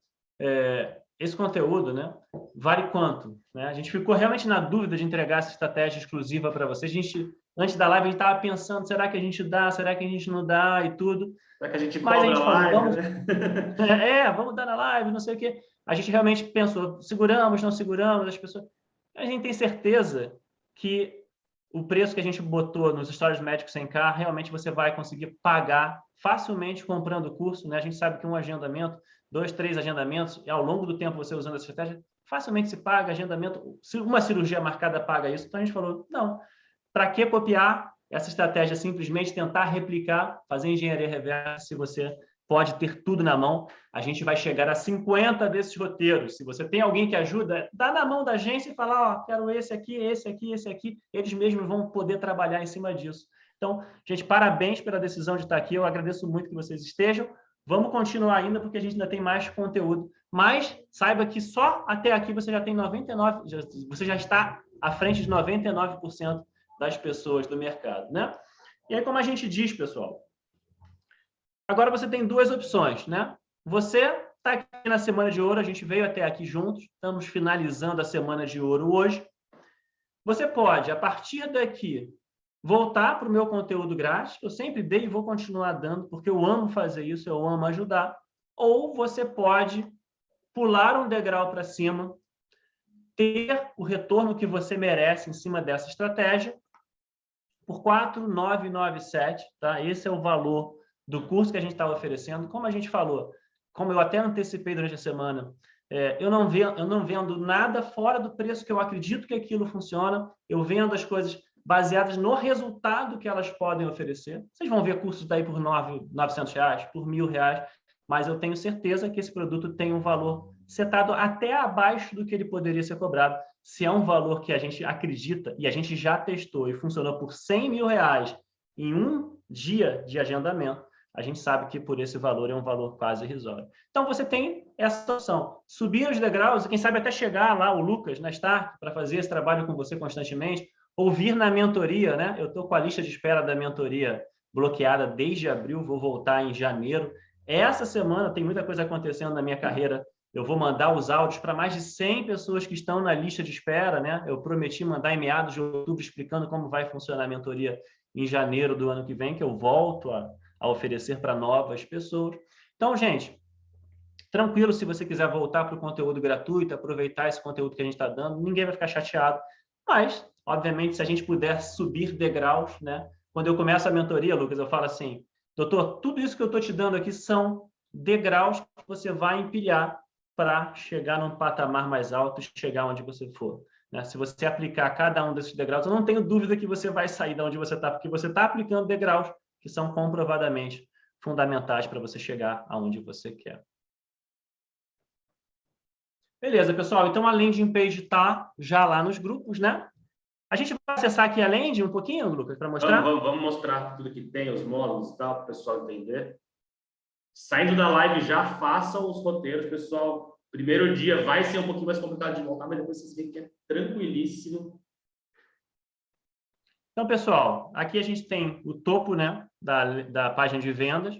Esse conteúdo, né? Vale quanto? Né? A gente ficou realmente na dúvida de entregar essa estratégia exclusiva para vocês. A gente, antes da live, a gente estava pensando, será que a gente dá? Será que a gente não dá? E tudo. Será que a gente Mas a gente falou, live, vamos, né? vamos dar na live, não sei o quê. A gente realmente pensou, seguramos, não seguramos, as pessoas... A gente tem certeza que o preço que a gente botou nos stories médicos sem carro, realmente você vai conseguir pagar facilmente comprando o curso, né? A gente sabe que um agendamento, 2, 3 agendamentos, e ao longo do tempo você usando essa estratégia, facilmente se paga agendamento. Uma cirurgia marcada paga isso. Então a gente falou, não, para que copiar essa estratégia? Simplesmente tentar replicar, fazer engenharia reversa, se você pode ter tudo na mão. A gente vai chegar a 50 desses roteiros. Se você tem alguém que ajuda, dá na mão da agência e fala, ó, quero esse aqui, esse aqui, esse aqui. Eles mesmos vão poder trabalhar em cima disso. Então, gente, parabéns pela decisão de estar aqui. Eu agradeço muito que vocês estejam. Vamos continuar ainda, porque a gente ainda tem mais conteúdo. Mas saiba que só até aqui você já tem 99%, você já está à frente de 99% das pessoas do mercado, né? E aí, como a gente diz, pessoal, agora você tem 2 opções, né? Você está aqui na Semana de Ouro, a gente veio até aqui juntos, estamos finalizando a Semana de Ouro hoje. Você pode, a partir daqui, voltar para o meu conteúdo grátis, que eu sempre dei e vou continuar dando, porque eu amo fazer isso, eu amo ajudar. Ou você pode pular um degrau para cima, ter o retorno que você merece em cima dessa estratégia, por R$ 4.997, tá? Esse é o valor do curso que a gente está oferecendo. Como a gente falou, como eu até antecipei durante a semana, eu não vendo nada fora do preço que eu acredito que aquilo funciona. Eu vendo as coisas baseadas no resultado que elas podem oferecer. Vocês vão ver cursos daí por R$900, por R$1.000, mas eu tenho certeza que esse produto tem um valor setado até abaixo do que ele poderia ser cobrado. se é um valor que a gente acredita e a gente já testou e funcionou por R$100 mil em um dia de agendamento, a gente sabe que por esse valor é um valor quase irrisório. Então, você tem essa opção, subir os degraus, e quem sabe até chegar lá, o Lucas, na Stark, para fazer esse trabalho com você constantemente, ou vir na mentoria, né? Eu estou com a lista de espera da mentoria bloqueada desde abril, vou voltar em janeiro. Essa semana tem muita coisa acontecendo na minha carreira. Eu vou mandar os áudios para mais de 100 pessoas que estão na lista de espera, né? Eu prometi mandar em meados de outubro explicando como vai funcionar a mentoria em janeiro do ano que vem, que eu volto a oferecer para novas pessoas. Então, gente, tranquilo se você quiser voltar para o conteúdo gratuito, aproveitar esse conteúdo que a gente está dando, ninguém vai ficar chateado. Mas, obviamente, se a gente puder subir degraus, né? Quando eu começo a mentoria, Lucas, eu falo assim, doutor, tudo isso que eu estou te dando aqui são degraus que você vai empilhar para chegar num patamar mais alto, chegar onde você for. Né? Se você aplicar cada um desses degraus, eu não tenho dúvida que você vai sair de onde você está, porque você está aplicando degraus que são comprovadamente fundamentais para você chegar aonde você quer. Beleza, pessoal. Então, a landing page está já lá nos grupos, né? A gente vai acessar aqui a landing um pouquinho, Lucas, para mostrar? Vamos mostrar tudo que tem, os módulos e tal, para o pessoal entender. Saindo da live, já façam os roteiros, pessoal. Primeiro dia vai ser um pouquinho mais complicado de montar, mas depois vocês veem que é tranquilíssimo. Então, pessoal, aqui a gente tem o topo, né, da página de vendas.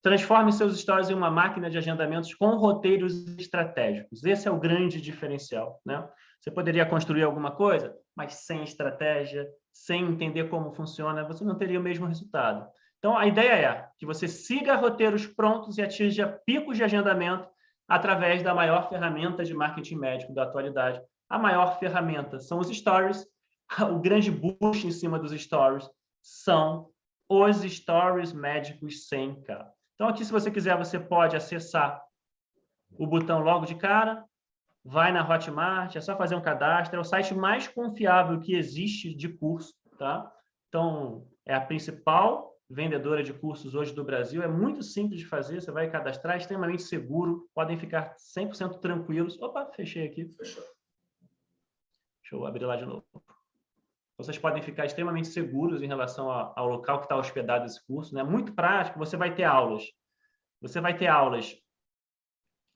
Transforme seus stories em uma máquina de agendamentos com roteiros estratégicos. Esse é o grande diferencial, né? Você poderia construir alguma coisa, mas sem estratégia, sem entender como funciona, você não teria o mesmo resultado. Então, a ideia é que você siga roteiros prontos e atinja picos de agendamento através da maior ferramenta de marketing médico da atualidade. A maior ferramenta são os stories. O grande boost em cima dos stories são os stories médicos 100K. Então, aqui, se você quiser, você pode acessar o botão logo de cara, vai na Hotmart, é só fazer um cadastro, é o site mais confiável que existe de curso, tá? Então, é a principal vendedora de cursos hoje do Brasil, é muito simples de fazer, você vai cadastrar, é extremamente seguro, podem ficar 100% tranquilos. Opa, fechei aqui. Fechou. Deixa eu abrir lá de novo. Vocês podem ficar extremamente seguros em relação ao local que está hospedado esse curso, né? Muito prático, você vai ter aulas. Você vai ter aulas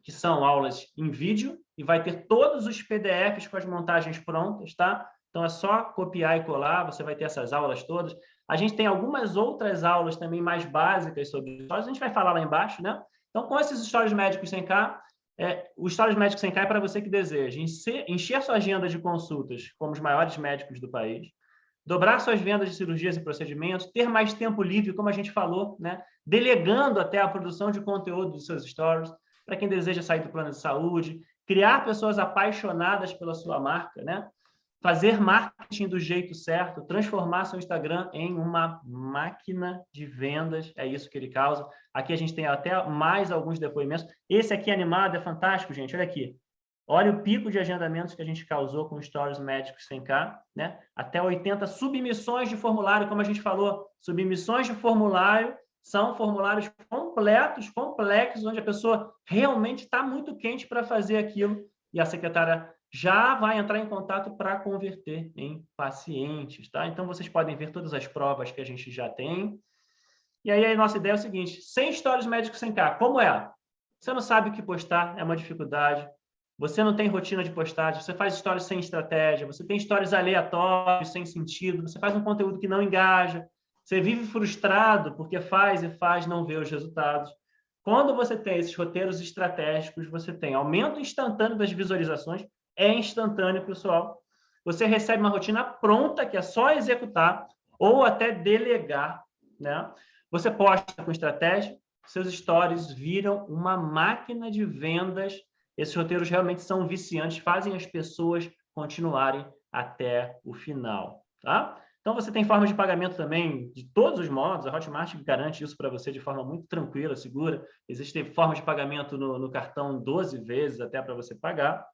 que são aulas em vídeo e vai ter todos os PDFs com as montagens prontas, tá? Então, é só copiar e colar, você vai ter essas aulas todas. A gente tem algumas outras aulas também mais básicas sobre stories, a gente vai falar lá embaixo, né? Então, com esses stories médicos 100K, o Stories Médicos 100K é para você que deseja encher sua agenda de consultas com os maiores médicos do país, dobrar suas vendas de cirurgias e procedimentos, ter mais tempo livre, como a gente falou, né? Delegando até a produção de conteúdo dos seus stories, para quem deseja sair do plano de saúde, criar pessoas apaixonadas pela sua marca, né? Fazer marketing do jeito certo, transformar seu Instagram em uma máquina de vendas, é isso que ele causa. Aqui a gente tem até mais alguns depoimentos. Esse aqui animado é fantástico, gente, olha aqui. Olha o pico de agendamentos que a gente causou com Stories Médicos 100K, né? Até 80 submissões de formulário, como a gente falou, submissões de formulário são formulários completos, complexos, onde a pessoa realmente está muito quente para fazer aquilo e a secretária já vai entrar em contato para converter em pacientes, tá? Então, vocês podem ver todas as provas que a gente já tem. E aí, a nossa ideia é o seguinte, 100 Stories Médicos 100K, como é? Você não sabe o que postar, é uma dificuldade. Você não tem rotina de postagem, você faz stories sem estratégia, você tem stories aleatórios, sem sentido, você faz um conteúdo que não engaja, você vive frustrado porque faz, não vê os resultados. Quando você tem esses roteiros estratégicos, você tem aumento instantâneo das visualizações, é instantâneo, pessoal. Você recebe uma rotina pronta, que é só executar ou até delegar, né? Você posta com estratégia, seus stories viram uma máquina de vendas. Esses roteiros realmente são viciantes, fazem as pessoas continuarem até o final, tá? Então, você tem formas de pagamento também de todos os modos. A Hotmart garante isso para você de forma muito tranquila, segura. Existem formas de pagamento no cartão 12 vezes até para você pagar.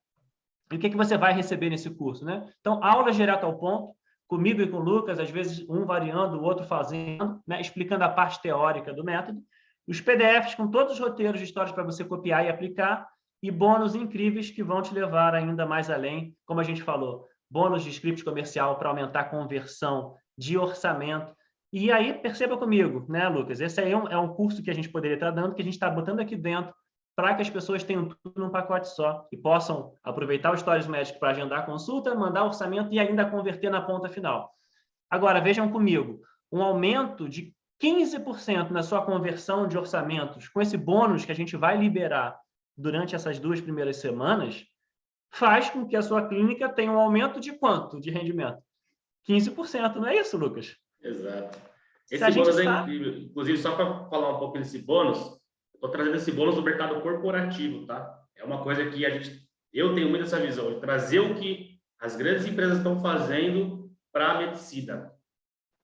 E o que você vai receber nesse curso, né? Então, aulas direto ao ponto, comigo e com o Lucas, às vezes um variando, o outro fazendo, né? Explicando a parte teórica do método. Os PDFs com todos os roteiros de histórias para você copiar e aplicar. e bônus incríveis que vão te levar ainda mais além, como a gente falou, bônus de script comercial para aumentar a conversão de orçamento. E aí, perceba comigo, né, Lucas? Esse aí é um curso que a gente poderia estar dando, que a gente está botando aqui dentro, para que as pessoas tenham tudo num pacote só e possam aproveitar o Stories Magic para agendar a consulta, mandar o orçamento e ainda converter na ponta final. Agora, vejam comigo, um aumento de 15% na sua conversão de orçamentos, com esse bônus que a gente vai liberar durante essas 2 primeiras semanas, faz com que a sua clínica tenha um aumento de quanto de rendimento? 15%, não é isso, Lucas? Exato. Se a Esse gente bônus é sabe... incrível. Inclusive, só para falar um pouco desse bônus, estou trazendo esse bônus do mercado corporativo, tá? É uma coisa que eu tenho muito essa visão, de trazer o que as grandes empresas estão fazendo para a medicina.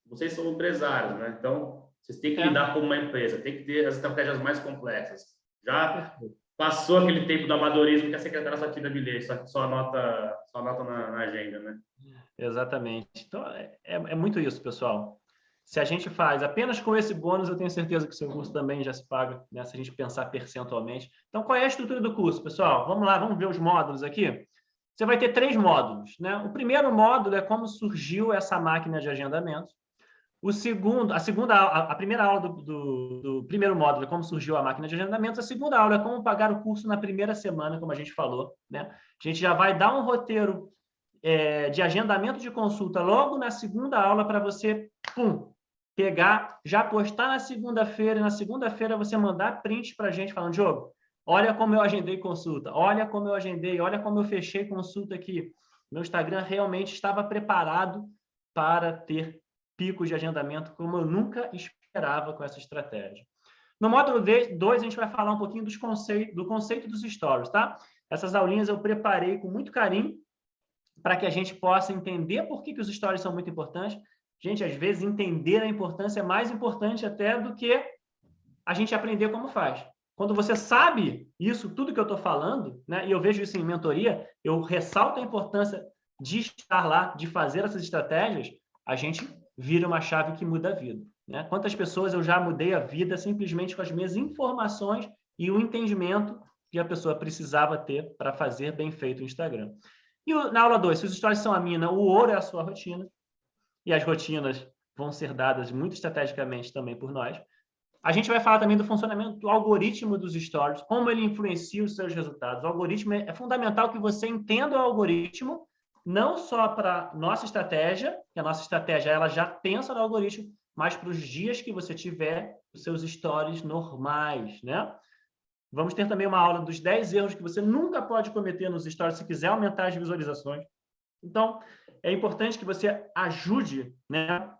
Vocês são empresários, né? Então, vocês têm que lidar como uma empresa, tem que ter as estratégias mais complexas. Já passou aquele tempo do amadorismo que a secretária só tira bilhete, só anota na agenda, né? Exatamente. Então, é muito isso, pessoal. Se a gente faz apenas com esse bônus, eu tenho certeza que o seu curso também já se paga, né? Se a gente pensar percentualmente. Então, qual é a estrutura do curso, pessoal? Vamos lá, vamos ver os módulos aqui. Você vai ter 3 módulos, né? O primeiro módulo é como surgiu essa máquina de agendamento. A primeira aula do primeiro módulo é como surgiu a máquina de agendamento. A segunda aula é como pagar o curso na primeira semana, como a gente falou, né? A gente já vai dar um roteiro de agendamento de consulta logo na segunda aula para você, pegar, já postar na segunda-feira, e na segunda-feira você mandar print para a gente falando, Diogo, olha como eu agendei consulta, olha como eu agendei, olha como eu fechei consulta aqui. Meu Instagram realmente estava preparado para ter picos de agendamento como eu nunca esperava com essa estratégia. No módulo 2, a gente vai falar um pouquinho do conceito dos stories, tá? Essas aulinhas eu preparei com muito carinho para que a gente possa entender por que os stories são muito importantes. Gente, às vezes entender a importância é mais importante até do que a gente aprender como faz. Quando você sabe isso, tudo que eu estou falando, né, e eu vejo isso em mentoria, eu ressalto a importância de estar lá, de fazer essas estratégias, a gente vira uma chave que muda a vida. Né? Quantas pessoas eu já mudei a vida simplesmente com as minhas informações e o entendimento que a pessoa precisava ter para fazer bem feito o Instagram. E na aula 2, se os stories são a mina, o ouro é a sua rotina, e as rotinas vão ser dadas muito estrategicamente também por nós. A gente vai falar também do funcionamento do algoritmo dos stories, como ele influencia os seus resultados. O algoritmo é fundamental que você entenda o algoritmo, não só para nossa estratégia, que a nossa estratégia ela já pensa no algoritmo, mas para os dias que você tiver os seus stories normais, né? Vamos ter também uma aula dos 10 erros que você nunca pode cometer nos stories se quiser aumentar as visualizações. Então, é importante que você ajude, né,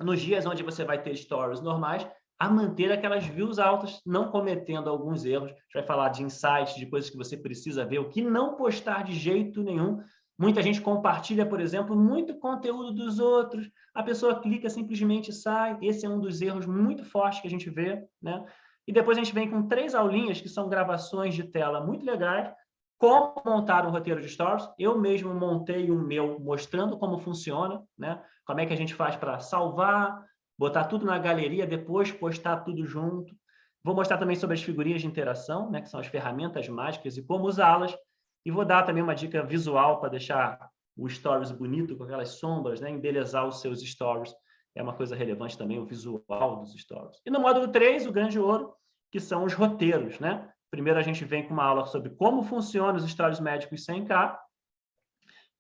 nos dias onde você vai ter stories normais, a manter aquelas views altas, não cometendo alguns erros. A gente vai falar de insights, de coisas que você precisa ver, o que não postar de jeito nenhum. Muita gente compartilha, por exemplo, muito conteúdo dos outros, a pessoa clica, simplesmente sai. Esse é um dos erros muito fortes que a gente vê, né? E depois a gente vem com 3 aulinhas, que são gravações de tela muito legais, como montar um roteiro de stories. Eu mesmo montei o meu, mostrando como funciona, né? Como é que a gente faz para salvar, botar tudo na galeria, depois postar tudo junto. Vou mostrar também sobre as figurinhas de interação, né? Que são as ferramentas mágicas e como usá-las. E vou dar também uma dica visual para deixar o stories bonito, com aquelas sombras, né? Embelezar os seus stories. É uma coisa relevante também, o visual dos stories. E no módulo 3, o grande ouro, que são os roteiros, né? Primeiro a gente vem com uma aula sobre como funcionam os stories médicos 100K.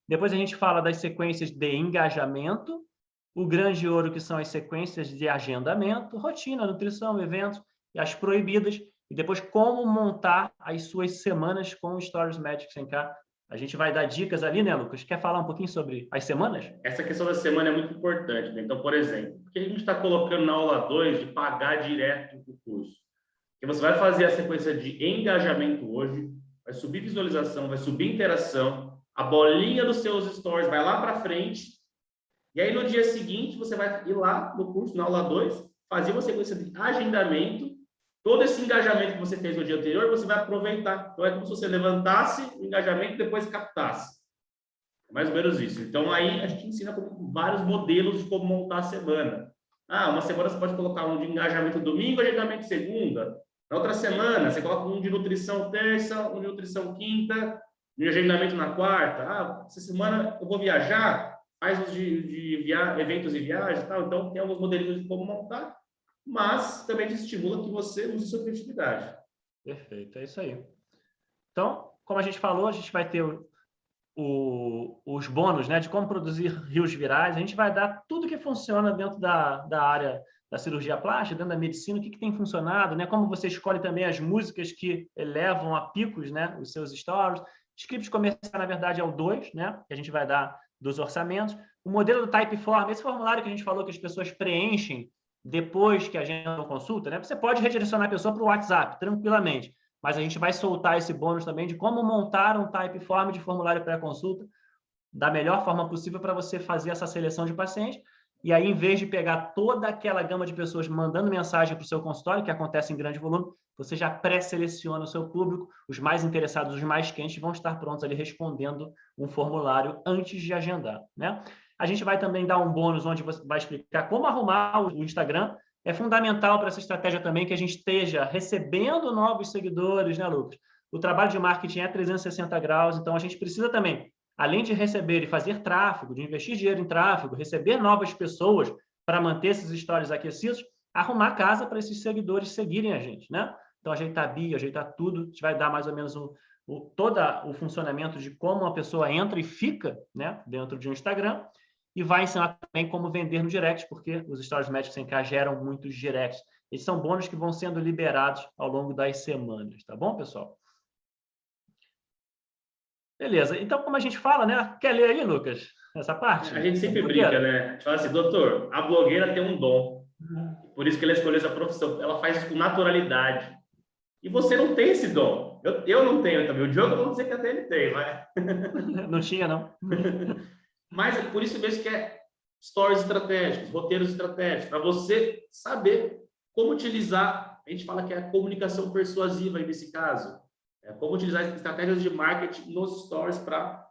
Depois a gente fala das sequências de engajamento, o grande ouro, que são as sequências de agendamento, rotina, nutrição, eventos e as proibidas. E depois como montar as suas semanas com stories médicos 100K. A gente vai dar dicas ali, né, Lucas? Quer falar um pouquinho sobre as semanas? Essa questão da semana é muito importante, né? Então, por exemplo, por que a gente está colocando na aula 2 de pagar direto o curso? Porque você vai fazer a sequência de engajamento hoje, vai subir visualização, vai subir interação, a bolinha dos seus stories vai lá para frente, e aí no dia seguinte você vai ir lá no curso, na aula 2, fazer uma sequência de agendamento, todo esse engajamento que você fez no dia anterior, você vai aproveitar. Então é como se você levantasse o engajamento e depois captasse. É mais ou menos isso. Então aí a gente ensina vários modelos de como montar a semana. Uma semana você pode colocar um de engajamento domingo, agendamento segunda. Na outra semana, você coloca um de nutrição terça, um de nutrição quinta, um de agendamento na quarta. Ah, essa semana eu vou viajar, faz os de eventos e viagens e tal. Então, tem alguns modelos de como montar, mas também te estimula que você use sua criatividade. Perfeito, é isso aí. Então, como a gente falou, a gente vai ter os bônus, né, de como produzir rios virais. A gente vai dar tudo que funciona dentro da área da cirurgia plástica, dentro da medicina, o que tem funcionado, né, como você escolhe também as músicas que levam a picos, né, os seus stories. Script comercial, na verdade, é o 2, né, que a gente vai dar dos orçamentos. O modelo do Typeform, esse formulário que a gente falou que as pessoas preenchem depois que agendam consulta, né, você pode redirecionar a pessoa para o WhatsApp, tranquilamente. Mas a gente vai soltar esse bônus também de como montar um Typeform de formulário pré-consulta da melhor forma possível para você fazer essa seleção de pacientes. E aí, em vez de pegar toda aquela gama de pessoas mandando mensagem para o seu consultório, que acontece em grande volume, você já pré-seleciona o seu público, os mais interessados, os mais quentes, vão estar prontos ali respondendo um formulário antes de agendar, né? A gente vai também dar um bônus onde você vai explicar como arrumar o Instagram. É fundamental para essa estratégia também que a gente esteja recebendo novos seguidores, né, Lucas? O trabalho de marketing é 360 graus, então a gente precisa também, além de receber e fazer tráfego, de investir dinheiro em tráfego, receber novas pessoas para manter esses stories aquecidos, arrumar a casa para esses seguidores seguirem a gente, né? Então, ajeitar a bio, ajeitar tudo, a gente vai dar mais ou menos todo o funcionamento de como uma pessoa entra e fica, né, dentro de um Instagram, e vai ensinar também como vender no direct, porque os stories médicos sem K geram muitos directs. Esses são bônus que vão sendo liberados ao longo das semanas, tá bom, pessoal? Beleza. Então, como a gente fala, né? Quer ler aí, Lucas, essa parte? A gente sempre brinca, né? A gente fala assim, doutor, a blogueira tem um dom. Por isso que ela escolheu essa profissão. Ela faz isso com naturalidade. E você não tem esse dom. Eu não tenho também. O Diogo, vamos dizer que até ele tem, vai. Não tinha, não. Mas é por isso mesmo que é stories estratégicos, roteiros estratégicos, para você saber como utilizar. A gente fala que é a comunicação persuasiva aí nesse caso. É como utilizar estratégias de marketing nos stories para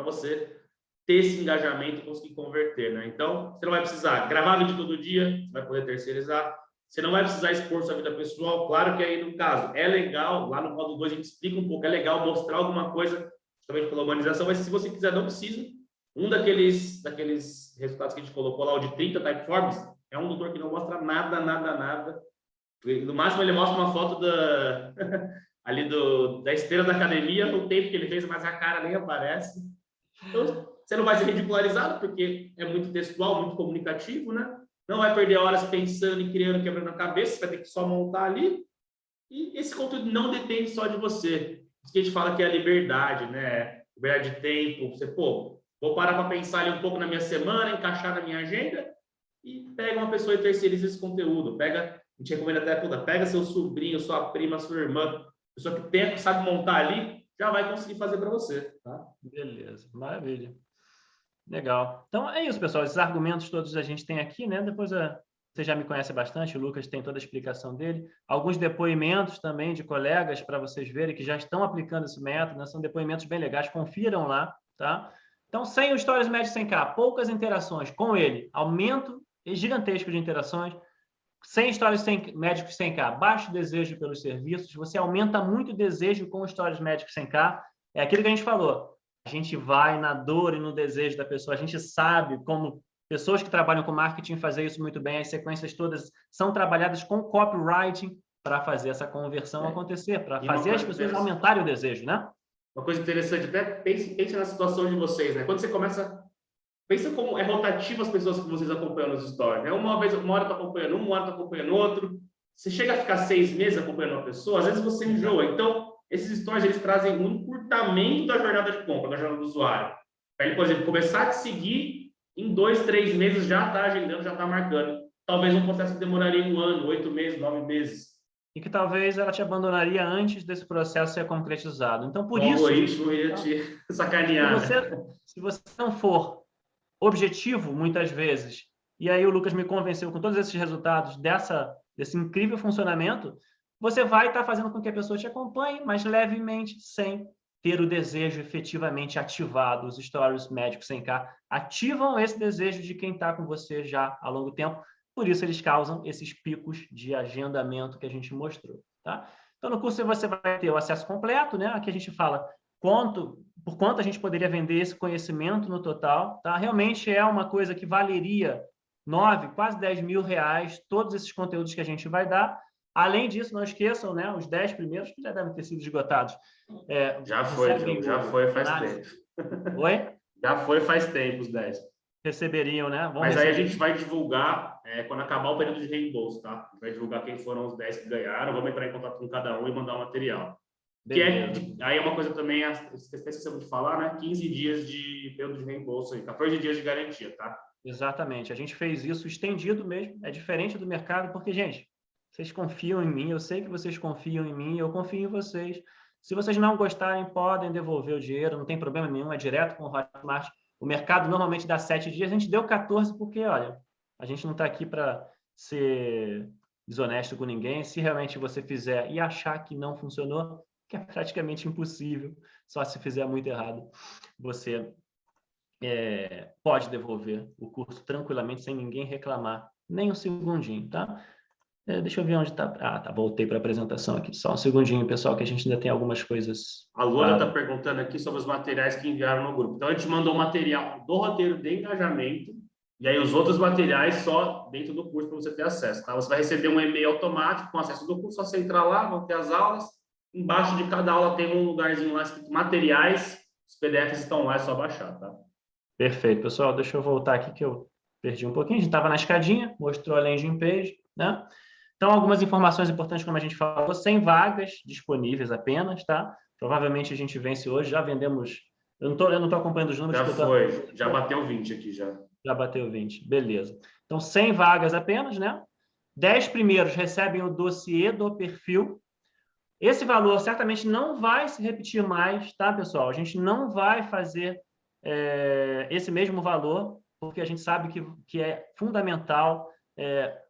você ter esse engajamento e conseguir converter, né? Então, você não vai precisar gravar vídeo todo dia, você vai poder terceirizar. Você não vai precisar expor sua vida pessoal. Claro que aí, no caso, é legal, lá no módulo 2 a gente explica um pouco, é legal mostrar alguma coisa, justamente pela humanização, mas se você quiser, não precisa. Um daqueles resultados que a gente colocou lá, o de 30 Typeforms, é um doutor que não mostra nada, nada, nada. No máximo, ele mostra uma foto ali da esteira da academia, o tempo que ele fez, mas a cara nem aparece. Então, você não vai ser ridicularizado, porque é muito textual, muito comunicativo, né? Não vai perder horas pensando e criando, quebrando a cabeça, você vai ter que só montar ali. E esse conteúdo não depende só de você. Isso que a gente fala que é a liberdade, né? Liberdade de tempo. Você, pô, vou parar para pensar ali um pouco na minha semana, encaixar na minha agenda e pega uma pessoa e terceiriza esse conteúdo. A gente recomenda até toda, pega seu sobrinho, sua prima, sua irmã, pessoa que sabe montar ali, já vai conseguir fazer para você, tá? Beleza, maravilha. Legal. Então, é isso, pessoal. Esses argumentos todos a gente tem aqui, né? Depois você já me conhece bastante, o Lucas tem toda a explicação dele. Alguns depoimentos também de colegas para vocês verem que já estão aplicando esse método, né? São depoimentos bem legais, confiram lá, tá? Então, sem o Stories Médicos sem K, poucas interações com ele, aumento gigantesco de interações. Sem Stories Médicos sem K, baixo desejo pelos serviços, você aumenta muito o desejo com Stories Médicos sem K. É aquilo que a gente falou. A gente vai na dor e no desejo da pessoa. A gente sabe como pessoas que trabalham com marketing fazer isso muito bem. As sequências todas são trabalhadas com copywriting para fazer essa conversão acontecer, para fazer as pessoas aumentarem o desejo, né? Uma coisa interessante, até pense na situação de vocês, né? Quando você começa, pensa como é rotativo as pessoas que vocês acompanham nos stories, né? Uma hora tá acompanhando uma hora tá acompanhando outro. Você chega a ficar 6 meses acompanhando uma pessoa, às vezes você enjoa. Então, esses stories, eles trazem um encurtamento da jornada de compra, da jornada do usuário. Para ele, por exemplo, começar a te seguir, em 2, 3 meses já está agendando, já está marcando. Talvez um processo que demoraria 1 ano, 8 meses, 9 meses. E que talvez ela te abandonaria antes desse processo ser concretizado. Então, por o isso... O algoritmo ia te sacanear. Se você não for objetivo, muitas vezes, e aí o Lucas me convenceu com todos esses resultados desse incrível funcionamento, você vai estar fazendo com que a pessoa te acompanhe, mas levemente, sem ter o desejo efetivamente ativado. Os Stories Médicos sem K ativam esse desejo de quem está com você já há longo tempo, por isso eles causam esses picos de agendamento que a gente mostrou, tá? Então, no curso você vai ter o acesso completo, né? Aqui a gente fala por quanto a gente poderia vender esse conhecimento no total, tá? Realmente é uma coisa que valeria 9, quase 10 mil reais, todos esses conteúdos que a gente vai dar. Além disso, não esqueçam, né? Os 10 primeiros, que já devem ter sido esgotados. Já foi, Diogo, já foi faz tempo. Oi? Já foi faz tempo os 10. Receberiam, né? Mas aí a gente vai divulgar quando acabar o período de reembolso, tá? Vai divulgar quem foram os 10 que ganharam, vamos entrar em contato com cada um e mandar o material. Aí é uma coisa também, esquecemos de falar, né? 15 dias de período de reembolso aí, 14 dias de garantia, tá? Exatamente. A gente fez isso estendido mesmo, é diferente do mercado, porque, gente, vocês confiam em mim, eu sei que vocês confiam em mim, eu confio em vocês. Se vocês não gostarem, podem devolver o dinheiro, não tem problema nenhum, é direto com o Hotmart. O mercado normalmente dá 7 dias, a gente deu 14 porque, olha, a gente não está aqui para ser desonesto com ninguém. Se realmente você fizer e achar que não funcionou, que é praticamente impossível, só se fizer muito errado, você pode devolver o curso tranquilamente, sem ninguém reclamar, nem um segundinho, tá? Deixa eu ver onde está. Ah, tá, voltei para a apresentação aqui. Só um segundinho, pessoal, que a gente ainda tem algumas coisas. A Luana está perguntando aqui sobre os materiais que enviaram no grupo. Então, a gente mandou o material do roteiro de engajamento, e aí os outros materiais só dentro do curso para você ter acesso, tá? Você vai receber um e-mail automático com acesso do curso, só você entrar lá, vão ter as aulas. Embaixo de cada aula tem um lugarzinho lá escrito materiais, os PDFs estão lá, é só baixar, tá? Perfeito, pessoal. Deixa eu voltar aqui que eu perdi um pouquinho. A gente estava na escadinha, mostrou a landing page, né? Então, algumas informações importantes, como a gente falou, 100 vagas disponíveis apenas, tá? Provavelmente a gente vence hoje, já vendemos... Eu não tô acompanhando os números. Já bateu 20 aqui, já. Já bateu 20, beleza. Então, 100 vagas apenas, né? 10 primeiros recebem o dossiê do perfil. Esse valor certamente não vai se repetir mais, tá, pessoal? A gente não vai fazer esse mesmo valor, porque a gente sabe que é fundamental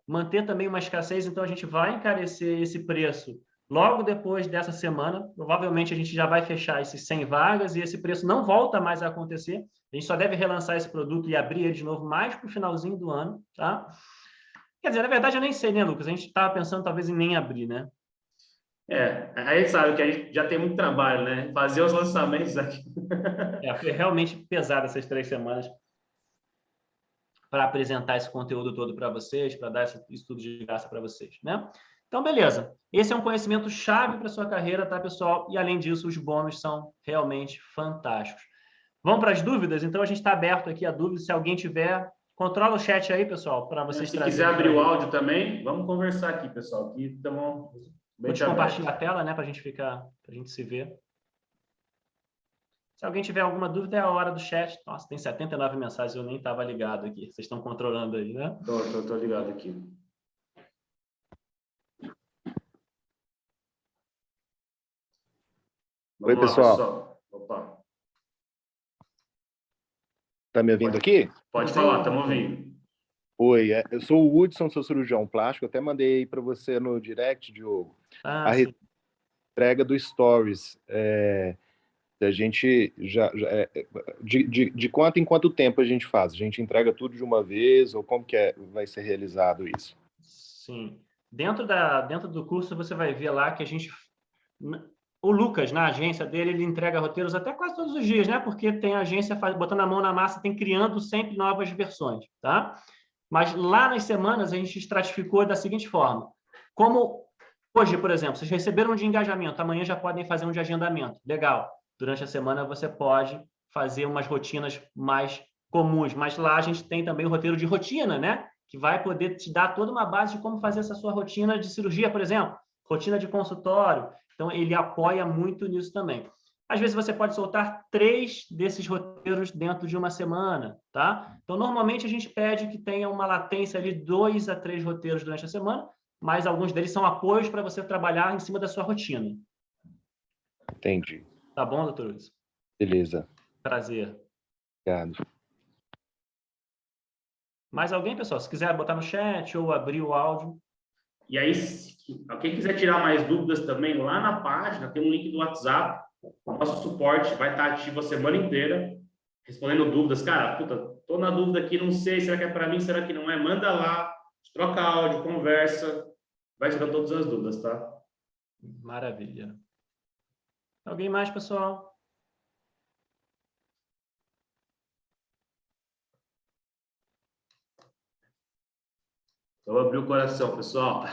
manter também uma escassez, então a gente vai encarecer esse preço logo depois dessa semana. Provavelmente a gente já vai fechar esses 100 vagas e esse preço não volta mais a acontecer. A gente só deve relançar esse produto e abrir ele de novo mais para o finalzinho do ano, tá? Quer dizer, na verdade eu nem sei, né, Lucas? A gente estava pensando talvez em nem abrir, né? A gente sabe que a gente já tem muito trabalho, né? Fazer os lançamentos aqui. Foi realmente pesado essas 3 semanas para apresentar esse conteúdo todo para vocês, para dar isso tudo de graça para vocês, né? Então, beleza. Esse é um conhecimento chave para a sua carreira, tá, pessoal? E, além disso, os bônus são realmente fantásticos. Vamos para as dúvidas? Então, a gente está aberto aqui a dúvidas. Se alguém tiver, controla o chat aí, pessoal, para vocês trazerem. Se quiser abrir o áudio também, vamos conversar aqui, pessoal. Aqui estamos bem abertos. Vou compartilhar a tela, né, para a gente se ver. Se alguém tiver alguma dúvida, é a hora do chat. Nossa, tem 79 mensagens, eu nem estava ligado aqui. Vocês estão controlando aí, né? Tô ligado aqui. Oi, pessoal. Opa. Tá me ouvindo aqui? Pode falar, estamos ouvindo. Oi, eu sou o Hudson, sou cirurgião plástico. Até mandei para você no direct, Diogo, a entrega do Stories. A gente de quanto em quanto tempo a gente faz? A gente entrega tudo de uma vez ou como que vai ser realizado isso? Sim. Dentro do curso você vai ver lá que a gente... O Lucas, na agência dele, ele entrega roteiros até quase todos os dias, né? Porque tem a agência botando a mão na massa, tem criando sempre novas versões, tá? Mas lá nas semanas a gente estratificou da seguinte forma. Como hoje, por exemplo, vocês receberam um de engajamento, amanhã já podem fazer um de agendamento. Legal. Durante a semana você pode fazer umas rotinas mais comuns, mas lá a gente tem também o roteiro de rotina, né? Que vai poder te dar toda uma base de como fazer essa sua rotina de cirurgia, por exemplo, rotina de consultório. Então, ele apoia muito nisso também. Às vezes, você pode soltar 3 desses roteiros dentro de uma semana, tá? Então, normalmente, a gente pede que tenha uma latência ali, 2 a 3 roteiros durante a semana, mas alguns deles são apoios para você trabalhar em cima da sua rotina. Entendi. Tá bom, doutor Hudson? Beleza. Prazer. Obrigado. Mais alguém, pessoal? Se quiser botar no chat ou abrir o áudio. E aí, quem quiser tirar mais dúvidas também, lá na página tem um link do WhatsApp. O nosso suporte vai estar ativo a semana inteira, respondendo dúvidas. Cara, puta, tô na dúvida aqui, não sei, será que é para mim, será que não é? Manda lá, a troca áudio, conversa, vai tirando todas as dúvidas, tá? Maravilha. Alguém mais, pessoal? Eu vou abrir o coração, pessoal.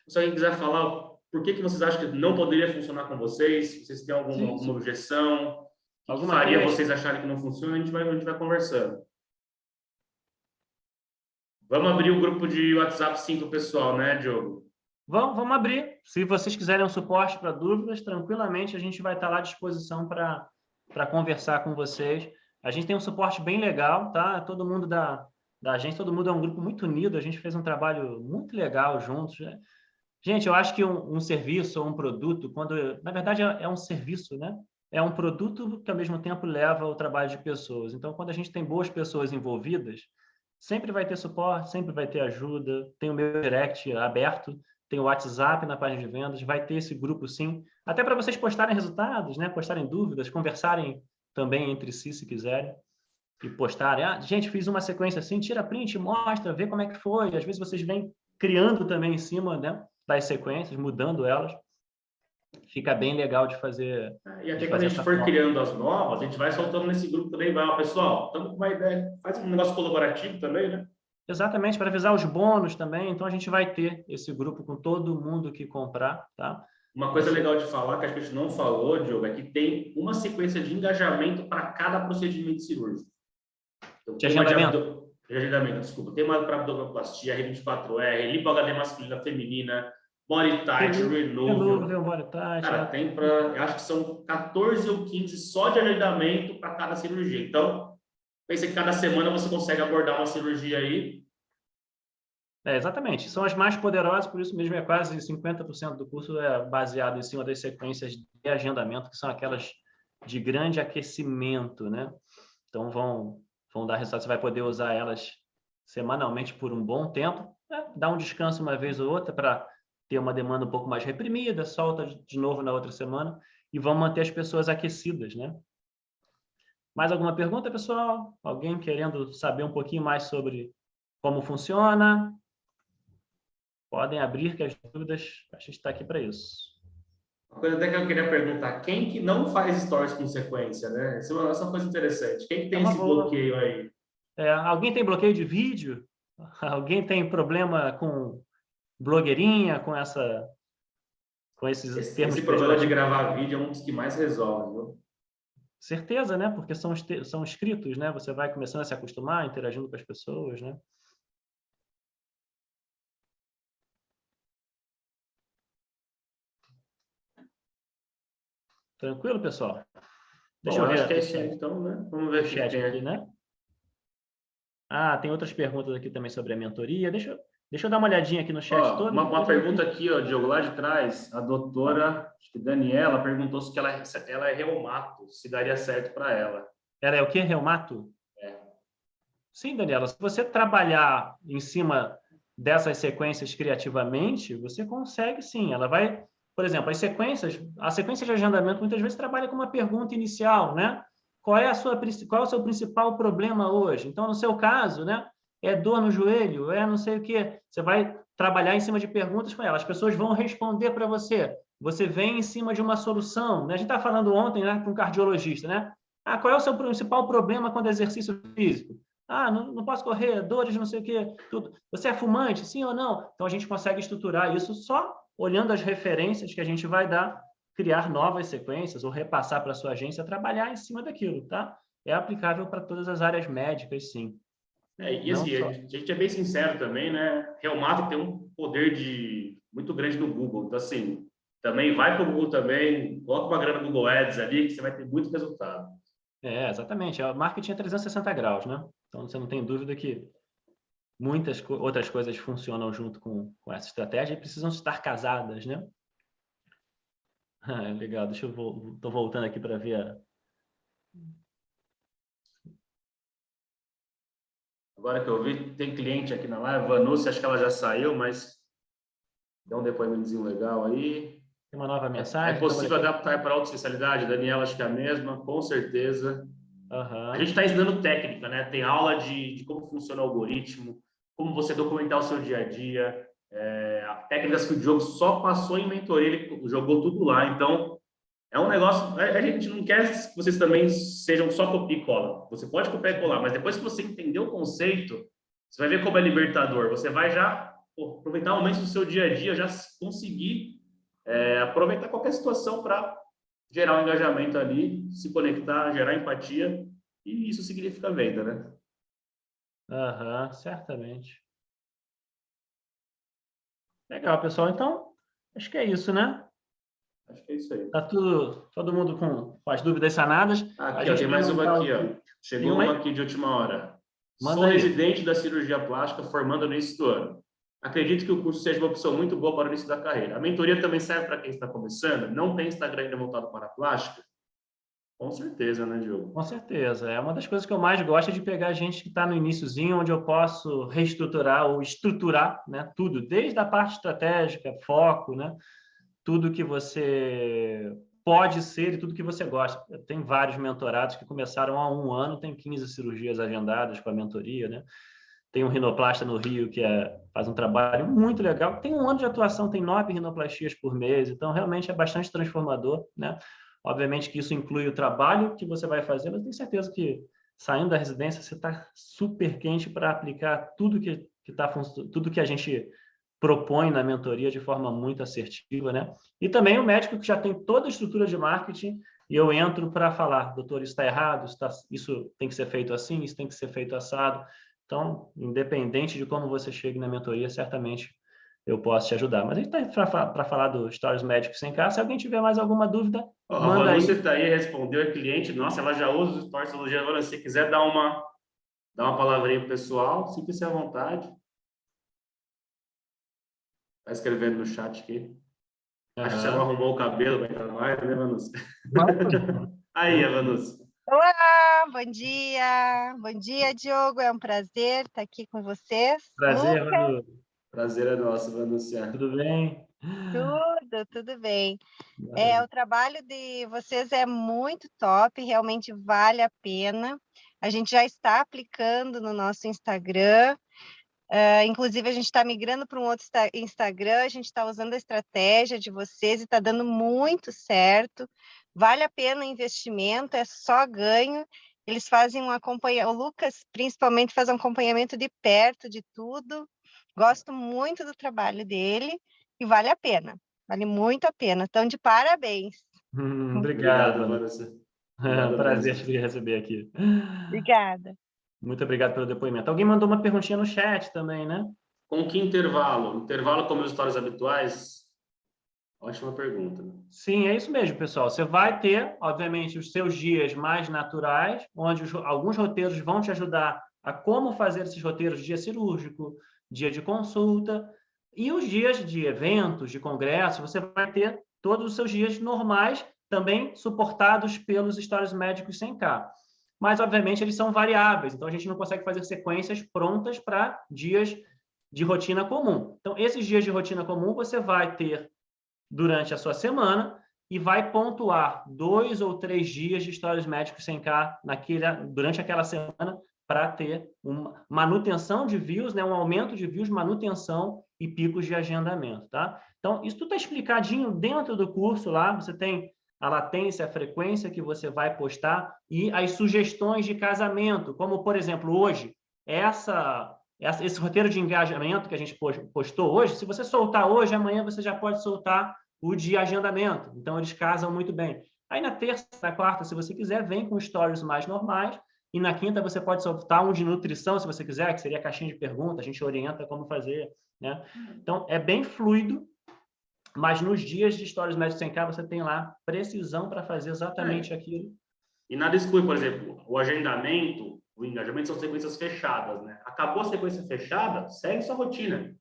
Se alguém quiser falar por que vocês acham que não poderia funcionar com vocês, vocês têm alguma objeção, o que faria vocês acharem que não funciona, a gente vai conversando. Vamos abrir o grupo de WhatsApp sim para o pessoal, né, Diogo? Vamos abrir. Se vocês quiserem um suporte para dúvidas, tranquilamente a gente vai estar lá à disposição para conversar com vocês. A gente tem um suporte bem legal, tá? Todo mundo da gente, todo mundo é um grupo muito unido, a gente fez um trabalho muito legal juntos, né? Gente, eu acho que um serviço ou um produto, na verdade é um serviço, né? É um produto que ao mesmo tempo leva o trabalho de pessoas. Então, quando a gente tem boas pessoas envolvidas, sempre vai ter suporte, sempre vai ter ajuda. Tem o meu direct aberto, tem o WhatsApp na página de vendas, vai ter esse grupo sim, até para vocês postarem resultados, né? Postarem dúvidas, conversarem também entre si, se quiserem, e postarem. Ah, gente, fiz uma sequência assim, tira print, mostra, vê como é que foi. Às vezes vocês vêm criando também em cima, né, das sequências, mudando elas. Fica bem legal de fazer. E até quando a gente for criando as novas, a gente vai soltando nesse grupo também, pessoal, estamos com uma ideia, faz um negócio colaborativo também, né? Exatamente, para avisar os bônus também. Então, a gente vai ter esse grupo com todo mundo que comprar, tá? Uma coisa legal de falar, que a gente não falou, Diogo, é que tem uma sequência de engajamento para cada procedimento cirúrgico. Então, de agendamento? De agendamento, desculpa. Tem uma para abdominoplastia, R24R, lipo HD masculina, feminina, body tight, renúvel. Body tight. Cara, tem para... Eu acho que são 14 ou 15 só de agendamento para cada cirurgia. Então, pensa que cada semana você consegue abordar uma cirurgia aí. Exatamente. São as mais poderosas, por isso mesmo é quase 50% do curso baseado em cima das sequências de agendamento, que são aquelas de grande aquecimento, né? Então, vão dar resultado. Você vai poder usar elas semanalmente por um bom tempo, né? Dá um descanso uma vez ou outra para ter uma demanda um pouco mais reprimida, solta de novo na outra semana e vão manter as pessoas aquecidas, né? Mais alguma pergunta, pessoal? Alguém querendo saber um pouquinho mais sobre como funciona? Podem abrir, que as dúvidas, a gente está aqui para isso. Uma coisa até que eu queria perguntar, quem que não faz stories com sequência, né? Essa é uma coisa interessante. Quem que tem esse bloqueio aí? Alguém tem bloqueio de vídeo? Alguém tem problema com blogueirinha, com esses termos? Esse problema de gravar vídeo é um dos que mais resolve, viu? Certeza, né? Porque são escritos, né? Você vai começando a se acostumar, interagindo com as pessoas, né? Tranquilo, pessoal? Deixa eu ver. Acho que é isso aí, então, né? Vamos ver o chat aqui, né? Ah, tem outras perguntas aqui também sobre a mentoria. Deixa eu dar uma olhadinha aqui no chat todo. Uma pergunta aqui, ó, Diogo, lá de trás. A doutora, acho que Daniela, perguntou se ela é reumato, se daria certo para ela. Ela é o quê? Reumato? É. Sim, Daniela. Se você trabalhar em cima dessas sequências criativamente, você consegue sim. Ela vai... Por exemplo, a sequência de agendamento muitas vezes trabalha com uma pergunta inicial, né? Qual é o seu principal problema hoje? Então, no seu caso, né? É dor no joelho? É não sei o quê? Você vai trabalhar em cima de perguntas com ela. As pessoas vão responder para você. Você vem em cima de uma solução, né? A gente está falando ontem, né, com um cardiologista, né? Ah, qual é o seu principal problema quando exercício físico? Ah, não posso correr, dores, não sei o quê, tudo. Você é fumante, sim ou não? Então, a gente consegue estruturar isso só olhando as referências que a gente vai dar, criar novas sequências ou repassar para a sua agência, trabalhar em cima daquilo, tá? É aplicável para todas as áreas médicas, sim. E assim, a gente é bem sincero também, né? Reumato tem um poder muito grande no Google. Então, assim, também vai para o Google também, coloca uma grana no Google Ads ali, que você vai ter muito resultado. Exatamente. O marketing é 360 graus, né? Então, você não tem dúvida que muitas outras coisas funcionam junto com essa estratégia e precisam estar casadas, né? Legal, estou voltando aqui para ver Agora que eu vi, tem cliente aqui na live, Vanucci, acho que ela já saiu, mas dá um depoimentozinho legal aí. Tem uma nova mensagem. É possível adaptar para outra especialidade? Daniela, acho que é a mesma, com certeza. A gente está ensinando técnica, né? Tem aula de como funciona o algoritmo, como você documentar o seu dia a dia, técnicas que o Diogo só passou em mentoria, ele jogou tudo lá. Então, é um negócio... A gente não quer que vocês também sejam só copia e cola. Você pode copiar e colar, mas depois que você entender o conceito, você vai ver como é libertador. Você vai já aproveitar momentos do seu dia a dia, já conseguir aproveitar qualquer situação para gerar um engajamento ali, se conectar, gerar empatia, e isso significa venda, né? Certamente. Legal, pessoal. Então, acho que é isso, né? Acho que é isso aí. Tá todo mundo com as dúvidas sanadas. Aqui, ó, tem mais uma aqui, ó. Chegou uma aqui de última hora. Sou residente da cirurgia plástica, formando no início do ano. Acredito que o curso seja uma opção muito boa para o início da carreira. A mentoria também serve para quem está começando? Não tem Instagram ainda voltado para a plástica? Com certeza, né, Diogo? Com certeza. É uma das coisas que eu mais gosto de pegar gente que está no iniciozinho, onde eu posso reestruturar ou estruturar, né, tudo, desde a parte estratégica, foco, né, tudo que você pode ser e tudo que você gosta. Tem vários mentorados que começaram há 1 ano, tem 15 cirurgias agendadas com a mentoria, né? Tem um rinoplasta no Rio que faz um trabalho muito legal. Tem 1 ano de atuação, tem 9 rinoplastias por mês, então realmente é bastante transformador, né? Obviamente que isso inclui o trabalho que você vai fazer, mas tenho certeza que saindo da residência você está super quente para aplicar tudo tudo que a gente propõe na mentoria de forma muito assertiva, né? E também o médico que já tem toda a estrutura de marketing e eu entro para falar, doutor, isso está errado, isso tem que ser feito assim, isso tem que ser feito assado. Então, independente de como você chegue na mentoria, certamente eu posso te ajudar. Mas a gente está para falar do Stories Médicos Sem Cá. Se alguém tiver mais alguma dúvida, manda aí. A Vanúcia está aí, respondeu, a cliente. Nossa, ela já usa os Stories todo dia. Agora, se quiser dar uma palavrinha pro pessoal, sinta-se à vontade. Está escrevendo no chat aqui. Acho que você não arrumou o cabelo, vai entrar mais, né, Vanúcia? Aí, a Vanúcia. Olá, bom dia. Bom dia, Diogo. É um prazer estar aqui com vocês. Prazer, Manu. Prazer é nosso, Vanúcia. Tudo bem? Tudo bem. O trabalho de vocês é muito top, realmente vale a pena. A gente já está aplicando no nosso Instagram. Inclusive, a gente está migrando para um outro Instagram, a gente está usando a estratégia de vocês e está dando muito certo. Vale a pena o investimento, é só ganho. Eles fazem um acompanhamento, o Lucas, principalmente, faz um acompanhamento de perto de tudo. Gosto muito do trabalho dele e vale a pena, vale muito a pena. Então, de parabéns. Obrigado, Vanessa. Prazer te receber aqui. Obrigada. Muito obrigado pelo depoimento. Alguém mandou uma perguntinha no chat também, né? Com que intervalo? Intervalo como os stories habituais? Ótima pergunta. Sim, é isso mesmo, pessoal. Você vai ter, obviamente, os seus dias mais naturais, onde alguns roteiros vão te ajudar a como fazer esses roteiros, dia cirúrgico, dia de consulta, e os dias de eventos, de congresso, você vai ter todos os seus dias normais, também suportados pelos Stories Médicos 100K. Mas, obviamente, eles são variáveis, então a gente não consegue fazer sequências prontas para dias de rotina comum. Então, esses dias de rotina comum você vai ter durante a sua semana e vai pontuar 2 ou 3 dias de Stories Médicos 100K durante aquela semana para ter uma manutenção de views, né? Um aumento de views, manutenção e picos de agendamento, tá? Então, isso tudo está explicadinho dentro do curso lá, você tem a latência, a frequência que você vai postar e as sugestões de casamento, como, por exemplo, hoje, esse roteiro de engajamento que a gente postou hoje, se você soltar hoje, amanhã você já pode soltar o de agendamento. Então, eles casam muito bem. Aí, na terça, na quarta, se você quiser, vem com stories mais normais. E na quinta, você pode soltar um de nutrição, se você quiser, que seria a caixinha de perguntas. A gente orienta como fazer, né? Então, é bem fluido. Mas nos dias de Stories Médicos 100K, você tem lá precisão para fazer exatamente aquilo. E nada exclui, por exemplo, o agendamento, o engajamento são sequências fechadas, né? Acabou a sequência fechada, segue sua rotina.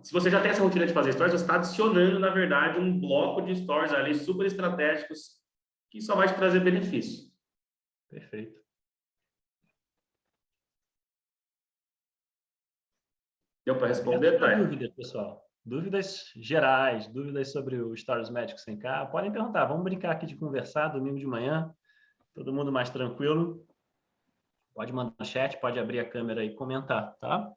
Se você já tem essa rotina de fazer stories, você está adicionando, na verdade, um bloco de stories ali super estratégicos que só vai te trazer benefício. Perfeito. Deu para responder, Thay? Dúvidas, pessoal. Dúvidas gerais, dúvidas sobre o Stories Médicos 100K, podem perguntar. Vamos brincar aqui de conversar domingo de manhã. Todo mundo mais tranquilo? Pode mandar no chat, pode abrir a câmera e comentar, tá?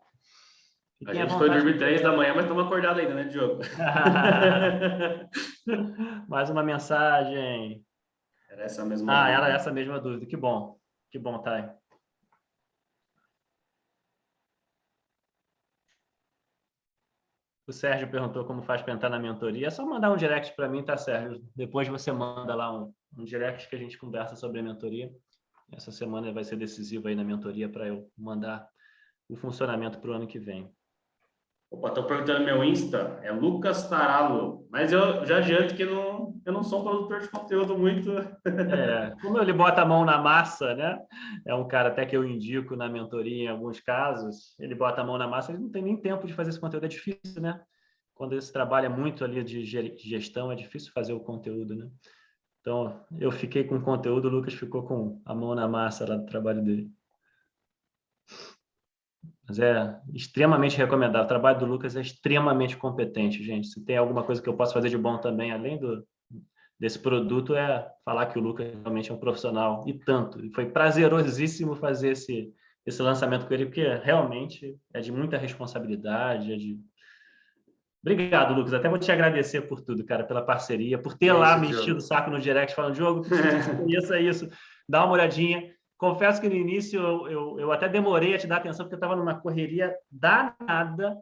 A gente foi dormir 3 da manhã, mas estamos acordados ainda, né, Diogo? Mais uma mensagem. Era essa mesma dúvida. Era essa mesma dúvida. Que bom, Thay. O Sérgio perguntou como faz para entrar na mentoria. É só mandar um direct para mim, tá, Sérgio? Depois você manda lá um direct que a gente conversa sobre a mentoria. Essa semana vai ser decisiva aí na mentoria para eu mandar o funcionamento para o ano que vem. Opa, estão perguntando meu Insta, é Lucas Taralo, mas eu já adianto que eu não sou um produtor de conteúdo muito... Como ele bota a mão na massa, né? É um cara até que eu indico na mentoria em alguns casos, ele bota a mão na massa, ele não tem nem tempo de fazer esse conteúdo, é difícil, né? Quando esse trabalho é muito ali de gestão, é difícil fazer o conteúdo, né? Então, eu fiquei com o conteúdo, o Lucas ficou com a mão na massa lá do trabalho dele. Mas é extremamente recomendável. O trabalho do Lucas é extremamente competente, gente. Se tem alguma coisa que eu posso fazer de bom também, além desse produto, é falar que o Lucas realmente é um profissional. E tanto. E foi prazerosíssimo fazer esse lançamento com ele, porque realmente é de muita responsabilidade. Obrigado, Lucas. Até vou te agradecer por tudo, cara, pela parceria, por ter lá mexido o saco no direct, falando, Diogo, preciso que você conheça isso. Dá uma olhadinha. Confesso que no início eu até demorei a te dar atenção, porque eu estava numa correria danada,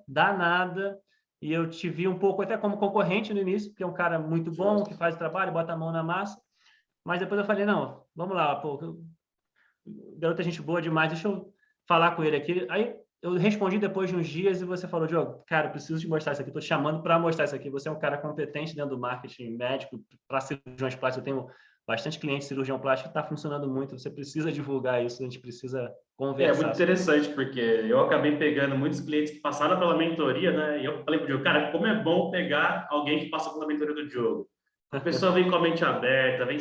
e eu te vi um pouco até como concorrente no início, porque é um cara muito bom, que faz o trabalho, bota a mão na massa, mas depois eu falei, não, vamos lá, pô, garota gente boa demais, deixa eu falar com ele aqui. Aí eu respondi depois de uns dias e você falou, Diogo, cara, eu preciso te mostrar isso aqui, estou te chamando para mostrar isso aqui, você é um cara competente dentro do marketing médico, para cirurgiões plásticos, eu tenho bastante cliente cirurgião plástico, está funcionando muito, você precisa divulgar isso, a gente precisa conversar. É muito interessante, porque eu acabei pegando muitos clientes que passaram pela mentoria, né? E eu falei para o Diogo, cara, como é bom pegar alguém que passa pela mentoria do Diogo. A pessoa vem com a mente aberta, vem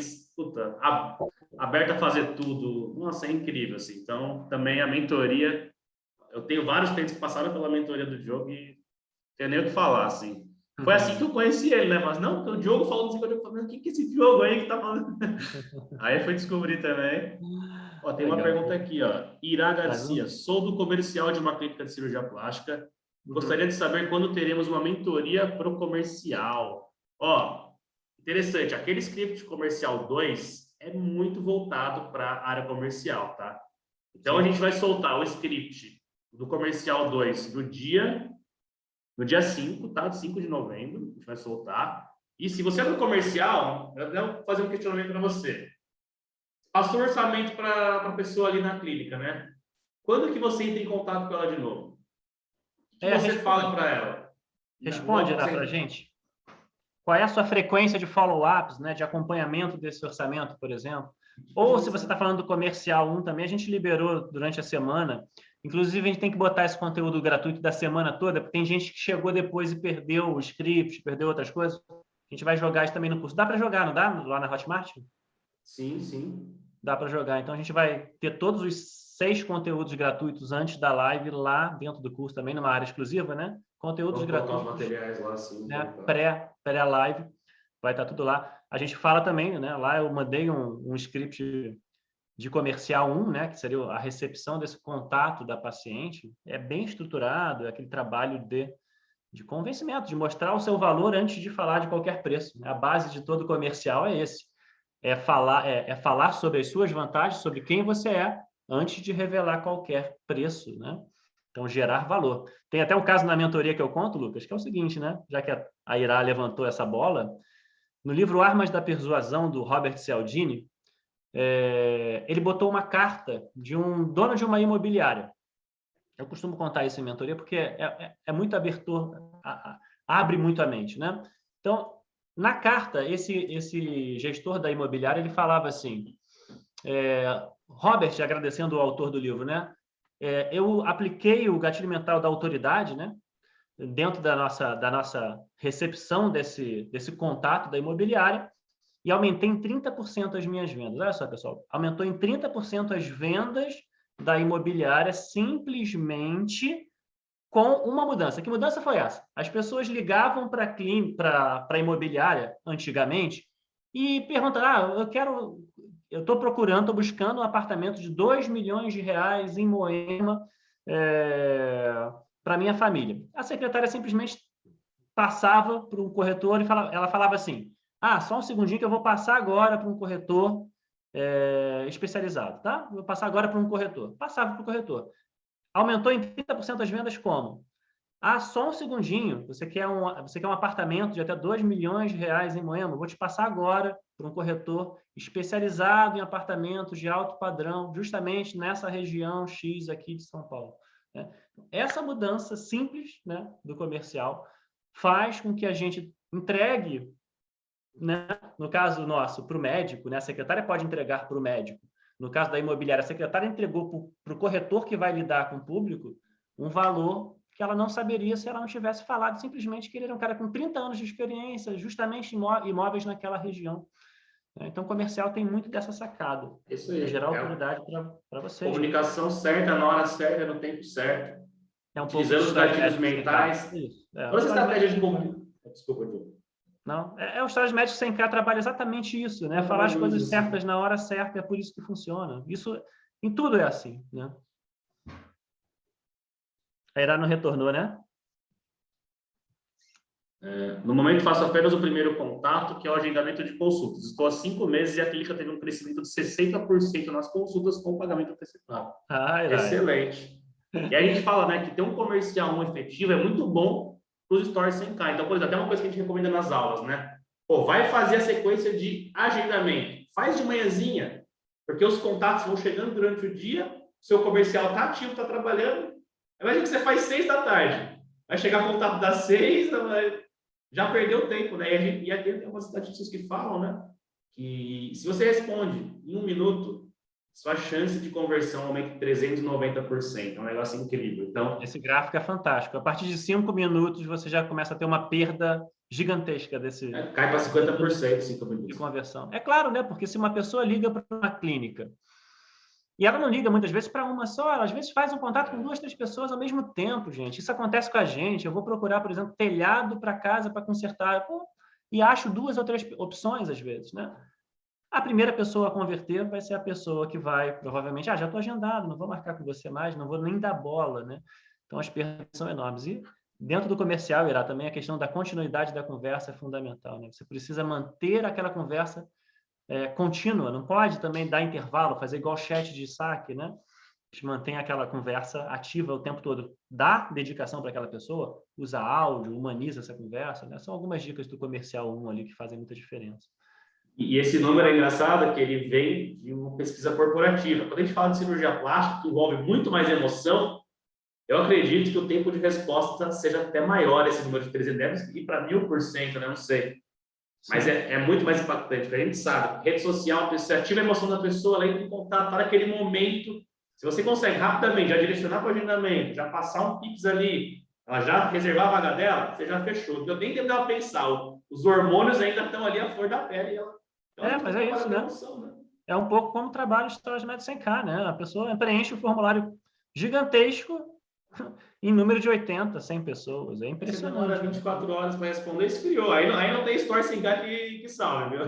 aberta a fazer tudo. Nossa, é incrível, assim. Então, também a mentoria, eu tenho vários clientes que passaram pela mentoria do Diogo e não tenho nem o que falar, assim. Foi assim que eu conheci ele, né? Mas não, o Diogo falou assim, o que é esse Diogo aí que tá falando? Aí foi descobrir também. Ó, tem uma pergunta aqui, ó. Ira Garcia, sou do comercial de uma clínica de cirurgia plástica. Gostaria de saber quando teremos uma mentoria pro comercial. Ó, interessante, aquele script comercial 2 é muito voltado para a área comercial, tá? Então, a gente vai soltar o script do comercial 2 no dia 5, tá? 5 de novembro, a gente vai soltar. E se você é do comercial, eu vou fazer um questionamento para você. Passou o orçamento para a pessoa ali na clínica, né? Quando que você entra em contato com ela de novo? O que você fala para ela? Responde lá para a gente. Qual é a sua frequência de follow-ups, né? De acompanhamento desse orçamento, por exemplo? Ou se você está falando do comercial 1 também, a gente liberou durante a semana. Inclusive, a gente tem que botar esse conteúdo gratuito da semana toda, porque tem gente que chegou depois e perdeu o script, perdeu outras coisas. A gente vai jogar isso também no curso. Dá para jogar, não dá? Lá na Hotmart? Sim, sim. Dá para jogar. Então, a gente vai ter todos os 6 conteúdos gratuitos antes da live lá dentro do curso também, numa área exclusiva, né? Conteúdos gratuitos. Os materiais lá, sim. Né? Pré-live. Vai estar tudo lá. A gente fala também, né? Lá eu mandei um script de comercial 1, né? Que seria a recepção desse contato da paciente. É bem estruturado, é aquele trabalho de convencimento, de mostrar o seu valor antes de falar de qualquer preço. A base de todo comercial é esse. É falar sobre as suas vantagens, sobre quem você é, antes de revelar qualquer preço, né? Então, gerar valor. Tem até um caso na mentoria que eu conto, Lucas, que é o seguinte, né? Já que a Ira levantou essa bola, no livro Armas da Persuasão, do Robert Cialdini, ele botou uma carta de um dono de uma imobiliária. Eu costumo contar isso em mentoria porque é muito abertor, abre muito a mente, né? Então, na carta, esse gestor da imobiliária, ele falava assim, Robert, agradecendo o autor do livro, né? Eu apliquei o gatilho mental da autoridade, né? Dentro da nossa recepção desse contato da imobiliária e aumentei em 30% as minhas vendas. Olha só, pessoal, aumentou em 30% as vendas da imobiliária simplesmente com uma mudança. Que mudança foi essa? As pessoas ligavam para a imobiliária antigamente e perguntavam, eu quero eu estou procurando, estou buscando um apartamento de R$2 milhões em Moema para minha família. A secretária simplesmente passava para um corretor e ela falava assim, só um segundinho que eu vou passar agora para um corretor especializado, tá? Vou passar agora para um corretor. Passava para o corretor. Aumentou em 30% as vendas como? Só um segundinho, você quer um apartamento de até R$2 milhões em Moema? Vou te passar agora para um corretor especializado em apartamentos de alto padrão, justamente nessa região X aqui de São Paulo. Né? Essa mudança simples, né, do comercial faz com que a gente entregue, né, no caso nosso, para o médico, né, a secretária pode entregar para o médico. No caso da imobiliária, a secretária entregou para o corretor que vai lidar com o público um valor que ela não saberia se ela não tivesse falado simplesmente que ele era um cara com 30 anos de experiência, justamente em imóveis naquela região. Então, o comercial tem muito dessa sacada. Isso aí. Gerar autoridade para vocês. Comunicação certa, na hora certa, no tempo certo. Utilizando os gatilhos mentais. Toda essa estratégia de comunicação. Desculpa, Diogo. Não, o Histórias Médicas sem K trabalha exatamente isso, né? Falar as coisas certas na hora certa, é por isso que funciona. Isso, em tudo é assim, né? A Ira não retornou, né? No momento, faço apenas o primeiro contato, que é o agendamento de consultas. Estou há 5 meses e a clínica teve um crescimento de 60% nas consultas com pagamento antecipado. Excelente. E a gente fala, né, que ter um comercial muito efetivo é muito bom para os stories 100K. Então, por exemplo, até uma coisa que a gente recomenda nas aulas, né? Vai fazer a sequência de agendamento. Faz de manhãzinha, porque os contatos vão chegando durante o dia, seu comercial está ativo, está trabalhando. Imagina que você faz 6 da tarde. Vai chegar contato das 6, já perdeu tempo, né? E aqui tem umas estatísticas que falam, né? Que se você responde em 1 minuto, sua chance de conversão aumenta em 390%. É um negócio incrível. Então, esse gráfico é fantástico. A partir de 5 minutos, você já começa a ter uma perda gigantesca desse... cai para 50% 5 minutos. De conversão. É claro, né? Porque se uma pessoa liga para uma clínica e ela não liga muitas vezes para uma só, ela às vezes faz um contato com 2, 3 pessoas ao mesmo tempo, gente. Isso acontece com a gente. Eu vou procurar, por exemplo, telhado para casa para consertar. E acho 2 ou 3 opções às vezes, né? A primeira pessoa a converter vai ser a pessoa que vai, provavelmente, já estou agendado, não vou marcar com você mais, não vou nem dar bola, né? Então, as perdas são enormes. E dentro do comercial, Ira, também a questão da continuidade da conversa é fundamental, né? Você precisa manter aquela conversa contínua, não pode também dar intervalo, fazer igual chat de saque, né? A gente mantém aquela conversa ativa o tempo todo. Dá dedicação para aquela pessoa, usa áudio, humaniza essa conversa, né? São algumas dicas do comercial 1 ali que fazem muita diferença. E esse número é engraçado, que ele vem de uma pesquisa corporativa. Quando a gente fala de cirurgia plástica, que envolve muito mais emoção, eu acredito que o tempo de resposta seja até maior, esse número de 300, deve ir para 1000%, né? Não sei. Mas é muito mais impactante, porque a gente sabe, rede social, você ativa a emoção da pessoa, ela entra em contato para aquele momento. Se você consegue rapidamente já direcionar para o agendamento, já passar um Pix ali, ela já reservar a vaga dela, você já fechou. Eu nem tempo dela pensar, os hormônios ainda estão ali à flor da pele. Mas é isso, né? Emoção, né? É um pouco como o trabalho de Histórias Médicas sem K, né? A pessoa preenche o formulário gigantesco em número de 80, 100 pessoas. É impressionante. Você demora 24 horas para responder, esfriou. Aí não tem Stories sem K que salve, viu?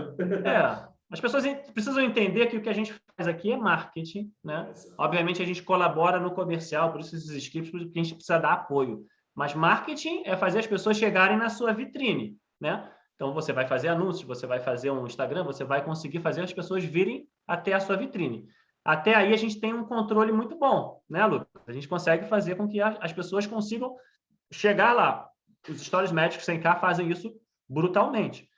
As pessoas precisam entender que o que a gente faz aqui é marketing, né? Obviamente, a gente colabora no comercial, por isso esses scripts, porque a gente precisa dar apoio. Mas marketing é fazer as pessoas chegarem na sua vitrine, né? Então, você vai fazer anúncios, você vai fazer um Instagram, você vai conseguir fazer as pessoas virem até a sua vitrine. Até aí, a gente tem um controle muito bom, né, Lucas? A gente consegue fazer com que as pessoas consigam chegar lá. Os Stories Médicos sem K fazem isso brutalmente.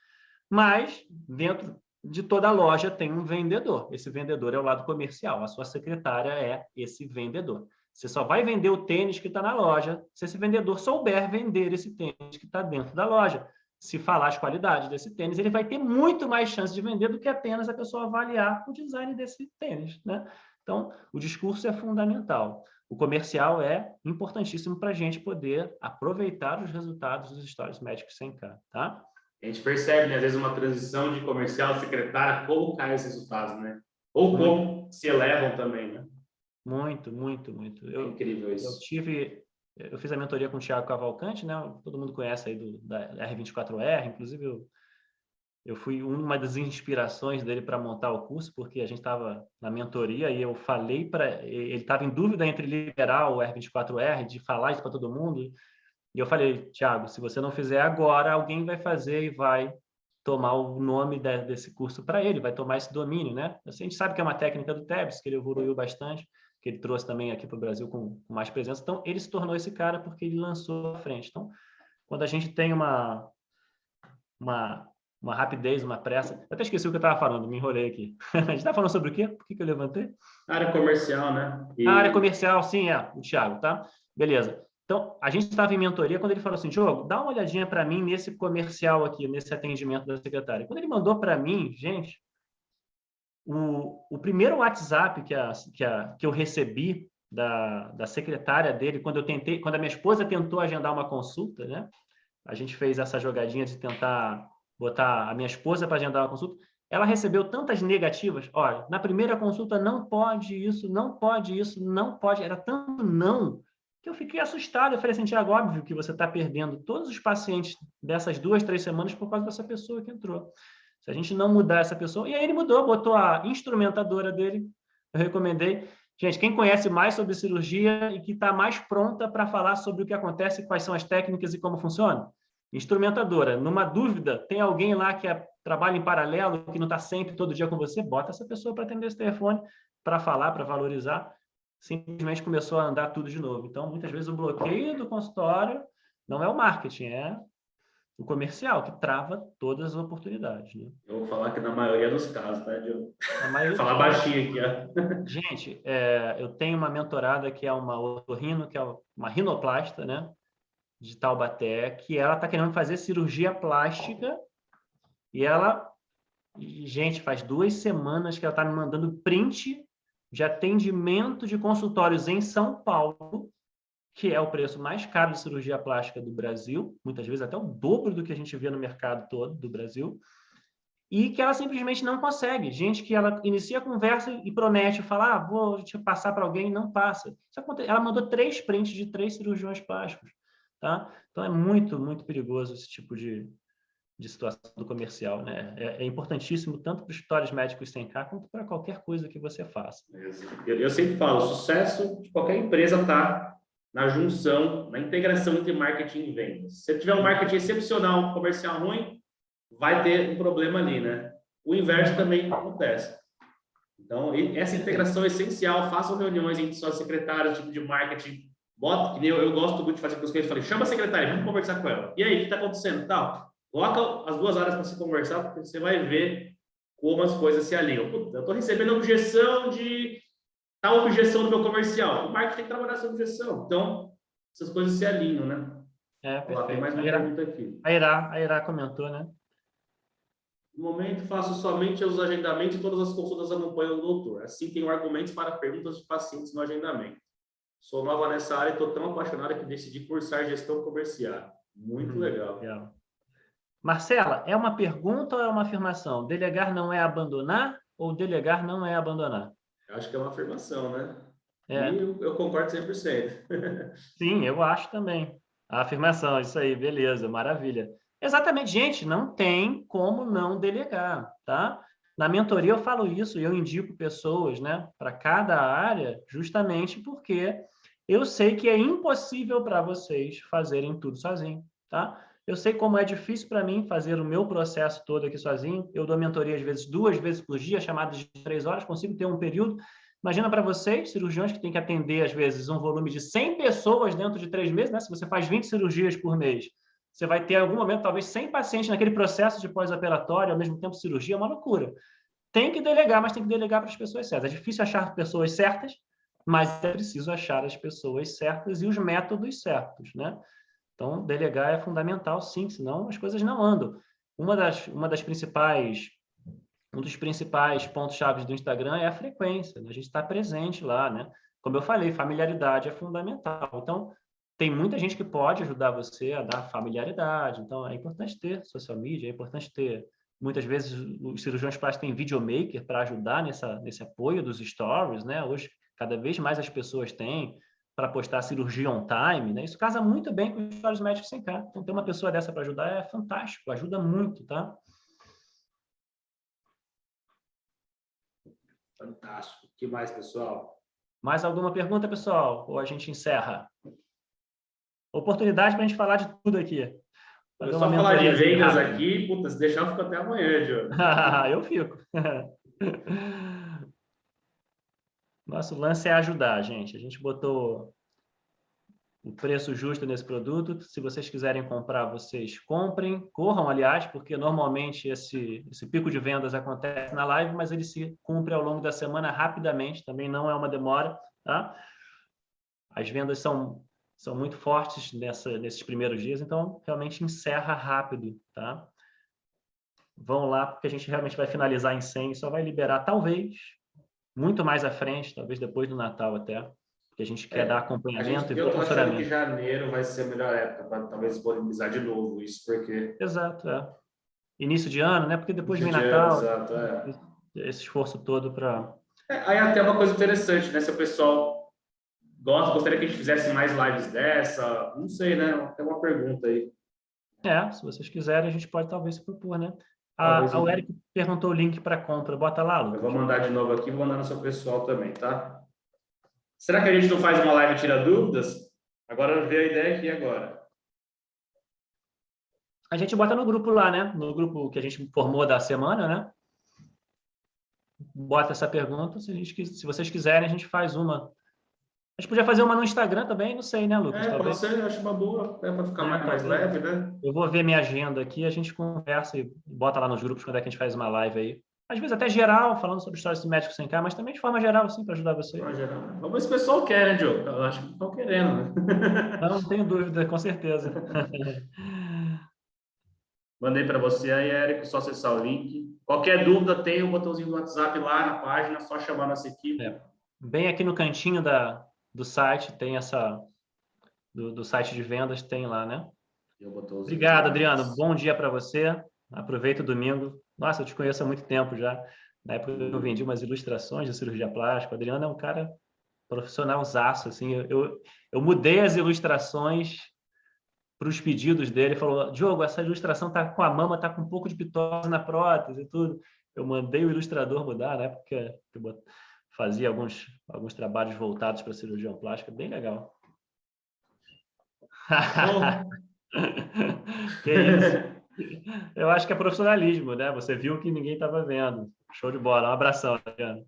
Mas, dentro de toda loja tem um vendedor. Esse vendedor é o lado comercial. A sua secretária é esse vendedor. Você só vai vender o tênis que está na loja se esse vendedor souber vender esse tênis que está dentro da loja. Se falar as qualidades desse tênis, ele vai ter muito mais chance de vender do que apenas a pessoa avaliar o design desse tênis, né? Então, o discurso é fundamental. O comercial é importantíssimo para a gente poder aproveitar os resultados dos Stories Médicos sem K, tá? A gente percebe, né, às vezes, uma transição de comercial, secretária, como caem esses resultados, né? Ou como se elevam também, né? Muito, muito, muito. É incrível isso. Eu fiz a mentoria com o Thiago Cavalcante, né? Todo mundo conhece aí da R24R, inclusive eu fui uma das inspirações dele para montar o curso, porque a gente estava na mentoria e eu falei para ele, estava em dúvida entre liberar o R24R, de falar isso para todo mundo, e eu falei, Thiago, se você não fizer agora, alguém vai fazer e vai tomar o nome desse curso para ele, vai tomar esse domínio, né? A gente sabe que é uma técnica do Tebs, que ele evoluiu bastante, que ele trouxe também aqui para o Brasil com mais presença. Então, ele se tornou esse cara porque ele lançou à frente. Então, quando a gente tem uma rapidez, uma pressa. Eu até esqueci o que eu estava falando, me enrolei aqui. A gente estava falando sobre o quê? Por que eu levantei? Área comercial, né? A área comercial, sim, o Thiago, tá? Beleza. Então, a gente estava em mentoria quando ele falou assim, Diogo, dá uma olhadinha para mim nesse comercial aqui, nesse atendimento da secretária. Quando ele mandou para mim, gente, o primeiro WhatsApp que eu recebi da secretária dele, quando a minha esposa tentou agendar uma consulta, né? A gente fez essa jogadinha de tentar botar a minha esposa para agendar uma consulta. Ela recebeu tantas negativas. Olha, na primeira consulta não pode isso, não pode isso, não pode. Era tanto não que eu fiquei assustado. Eu falei assim, Tiago, óbvio que você está perdendo todos os pacientes dessas 2, 3 semanas por causa dessa pessoa que entrou. Se a gente não mudar essa pessoa... E aí ele mudou, botou a instrumentadora dele. Eu recomendei. Gente, quem conhece mais sobre cirurgia e que está mais pronta para falar sobre o que acontece, quais são as técnicas e como funciona? Instrumentadora. Numa dúvida, tem alguém lá que trabalha em paralelo, que não está sempre, todo dia com você? Bota essa pessoa para atender esse telefone, para falar, para valorizar. Simplesmente começou a andar tudo de novo. Então, muitas vezes, o bloqueio do consultório não é o marketing, é o comercial, que trava todas as oportunidades. Né? Eu vou falar que na maioria dos casos, né, Diogo? Vou falar baixinho aqui, ó. Gente, eu tenho uma mentorada que é uma otorrino, que é uma rinoplasta, né, de Taubaté, que ela está querendo fazer cirurgia plástica e ela, gente, faz 2 semanas que ela está me mandando print de atendimento de consultórios em São Paulo, que é o preço mais caro de cirurgia plástica do Brasil, muitas vezes até o dobro do que a gente vê no mercado todo do Brasil, e que ela simplesmente não consegue. Gente que ela inicia a conversa e promete falar, vou te passar para alguém, não passa. Ela mandou 3 prints de 3 cirurgiões plásticos. Tá? Então, é muito, muito perigoso esse tipo de situação do comercial. Né? É importantíssimo tanto para os escritórios médicos sem cá, quanto para qualquer coisa que você faça. Eu sempre falo, o sucesso de qualquer empresa está na junção, na integração entre marketing e vendas. Se você tiver um marketing excepcional, um comercial ruim, vai ter um problema ali, né? O inverso também acontece. Então, essa integração é essencial. Façam reuniões entre suas secretárias, tipo de marketing. Bota, que eu gosto muito de fazer com os clientes. Falei, chama a secretária, vamos conversar com ela. E aí, o que está acontecendo? Tal. Coloca as 2 áreas para se conversar, porque você vai ver como as coisas se alinham. Puta, eu estou recebendo objeção de tal objeção do meu comercial. O marketing tem que trabalhar essa objeção. Então, essas coisas se alinham, né? Perfeito. Tem mais uma pergunta aqui. A Ira comentou, né? No momento, faço somente os agendamentos e todas as consultas acompanham o doutor. Assim, tenho argumentos para perguntas de pacientes no agendamento. Sou nova nessa área e estou tão apaixonada que decidi cursar gestão comercial. Muito legal. Marcela, é uma pergunta ou é uma afirmação? Delegar não é abandonar ou delegar não é abandonar? Eu acho que é uma afirmação, né? E eu concordo 100%. Sim, eu acho também. A afirmação, isso aí, beleza, maravilha. Exatamente, gente, não tem como não delegar, tá? Na mentoria eu falo isso e eu indico pessoas, né, para cada área, justamente porque eu sei que é impossível para vocês fazerem tudo sozinho, tá? Eu sei como é difícil para mim fazer o meu processo todo aqui sozinho. Eu dou mentoria, às vezes, 2 vezes por dia, chamadas de 3 horas, consigo ter um período. Imagina para vocês, cirurgiões que têm que atender, às vezes, um volume de 100 pessoas dentro de 3 meses, né? Se você faz 20 cirurgias por mês, você vai ter, em algum momento, talvez 100 pacientes naquele processo de pós-operatório, ao mesmo tempo cirurgia, é uma loucura. Tem que delegar, mas tem que delegar para as pessoas certas. É difícil achar pessoas certas, mas é preciso achar as pessoas certas e os métodos certos, né? Então, delegar é fundamental, sim, senão as coisas não andam. Um dos principais pontos-chave do Instagram é a frequência, né? A gente está presente lá, né? Como eu falei, familiaridade é fundamental. Então, tem muita gente que pode ajudar você a dar familiaridade. Então, é importante ter social media, é importante ter... Muitas vezes, os cirurgiões plásticos têm videomaker para ajudar nesse apoio dos stories, né? Hoje, cada vez mais as pessoas têm para postar cirurgia on time, né? Isso casa muito bem com os histórios médicos sem cá. Então, ter uma pessoa dessa para ajudar é fantástico, ajuda muito, tá? Fantástico. O que mais, pessoal? Mais alguma pergunta, pessoal? Ou a gente encerra? Oportunidade para a gente falar de tudo aqui. Eu só falar de vendas aqui, puta, se deixar eu fico até amanhã, Diogo. Eu fico. Nosso lance é ajudar, gente. A gente botou o preço justo nesse produto. Se vocês quiserem comprar, vocês comprem. Corram, aliás, porque normalmente esse pico de vendas acontece na live, mas ele se cumpre ao longo da semana rapidamente. Também não é uma demora, tá? As vendas são muito fortes nesses primeiros dias, então realmente encerra rápido, tá? Vão lá, porque a gente realmente vai finalizar em 100 e só vai liberar, talvez, muito mais à frente, talvez depois do Natal até, porque a gente quer dar acompanhamento e eu tô achando funcionamento. que janeiro vai ser a melhor época para talvez disponibilizar de novo isso, porque... Exato, é. Início de ano, né? Porque depois vem Natal, exato, esse esforço todo para... Aí até uma coisa interessante, né? Se o pessoal gostaria que a gente fizesse mais lives dessa, não sei, né? Tem uma pergunta aí. Se vocês quiserem, a gente pode talvez se propor, né? O Eric perguntou o link para compra. Bota lá, Lucas. Eu vou mandar de novo aqui, vou mandar no seu pessoal também, tá? Será que a gente não faz uma live tira dúvidas? Agora veio a ideia aqui agora. A gente bota no grupo lá, né? No grupo que a gente formou da semana, né? Bota essa pergunta. Se vocês quiserem, a gente faz uma. A gente podia fazer uma no Instagram também, não sei, né, Lucas? Pode ser, acho uma boa, para ficar mais leve, né? Eu vou ver minha agenda aqui, a gente conversa e bota lá nos grupos quando é que a gente faz uma live aí. Às vezes até geral, falando sobre histórias de médicos sem cá, mas também de forma geral, assim, para ajudar vocês. Vamos ver se o pessoal quer, né, Diogo? Eu acho que estão querendo, né? Não tenho dúvida, com certeza. Mandei para você aí, Érico, só acessar o link. Qualquer dúvida, tem o botãozinho do WhatsApp lá na página, só chamar nossa equipe. Bem aqui no cantinho do site, tem do site de vendas, tem lá, né? Obrigado, Adriano. Bom dia para você. Aproveita o domingo. Nossa, eu te conheço há muito tempo já. Na época eu vendi umas ilustrações de cirurgia plástica. O Adriano é um cara profissionalzaço, assim. Eu mudei as ilustrações para os pedidos dele. Ele falou, Diogo, essa ilustração tá com a mama, tá com um pouco de pitose na prótese e tudo. Eu mandei o ilustrador mudar, né? Porque eu fazia alguns trabalhos voltados para cirurgia plástica. Bem legal. Que isso. Eu acho que é profissionalismo, né? Você viu que ninguém estava vendo. Show de bola. Um abração, Adriano.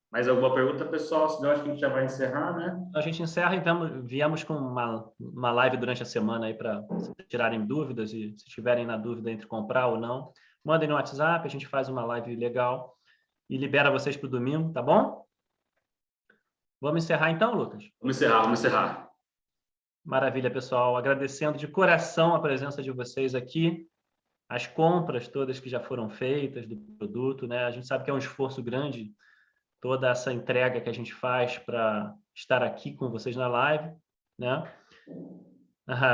Mais alguma pergunta, pessoal? Senão acho que a gente já vai encerrar, né? A gente encerra, então, viemos com uma live durante a semana aí para tirarem dúvidas e se tiverem na dúvida entre comprar ou não, mandem no WhatsApp, a gente faz uma live legal e libera vocês para o domingo, tá bom? Vamos encerrar então, Lucas? Vamos encerrar. Maravilha, pessoal. Agradecendo de coração a presença de vocês aqui, as compras todas que já foram feitas do produto, né? A gente sabe que é um esforço grande toda essa entrega que a gente faz para estar aqui com vocês na live, né?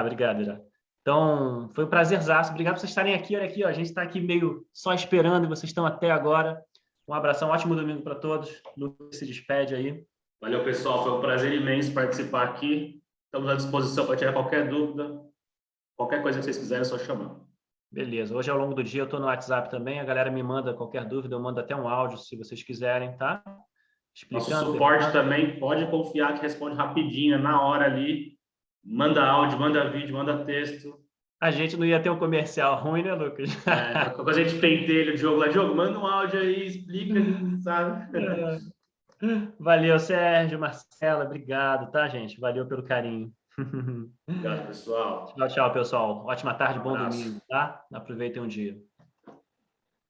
Obrigado, Ira. Então, foi um prazerzaço. Obrigado por vocês estarem aqui. Olha aqui, ó, a gente está aqui meio só esperando e vocês estão até agora. Um abração, ótimo domingo para todos. Lucas se despede aí. Valeu, pessoal. Foi um prazer imenso participar aqui. Estamos à disposição para tirar qualquer dúvida. Qualquer coisa que vocês quiserem, é só chamar. Beleza. Hoje, ao longo do dia, eu estou no WhatsApp também. A galera me manda qualquer dúvida. Eu mando até um áudio, se vocês quiserem, tá? Explicando. Nosso suporte também pode confiar que responde rapidinho, na hora ali. Manda áudio, manda vídeo, manda texto. A gente não ia ter um comercial ruim, né, Lucas? Quando a gente pentelha o Diogo lá, Diogo, manda um áudio aí, explica, sabe? Valeu, Sérgio, Marcela, obrigado, tá, gente? Valeu pelo carinho. Obrigado, pessoal. Tchau, tchau, pessoal. Ótima tarde, bom domingo, tá? Aproveitem um dia.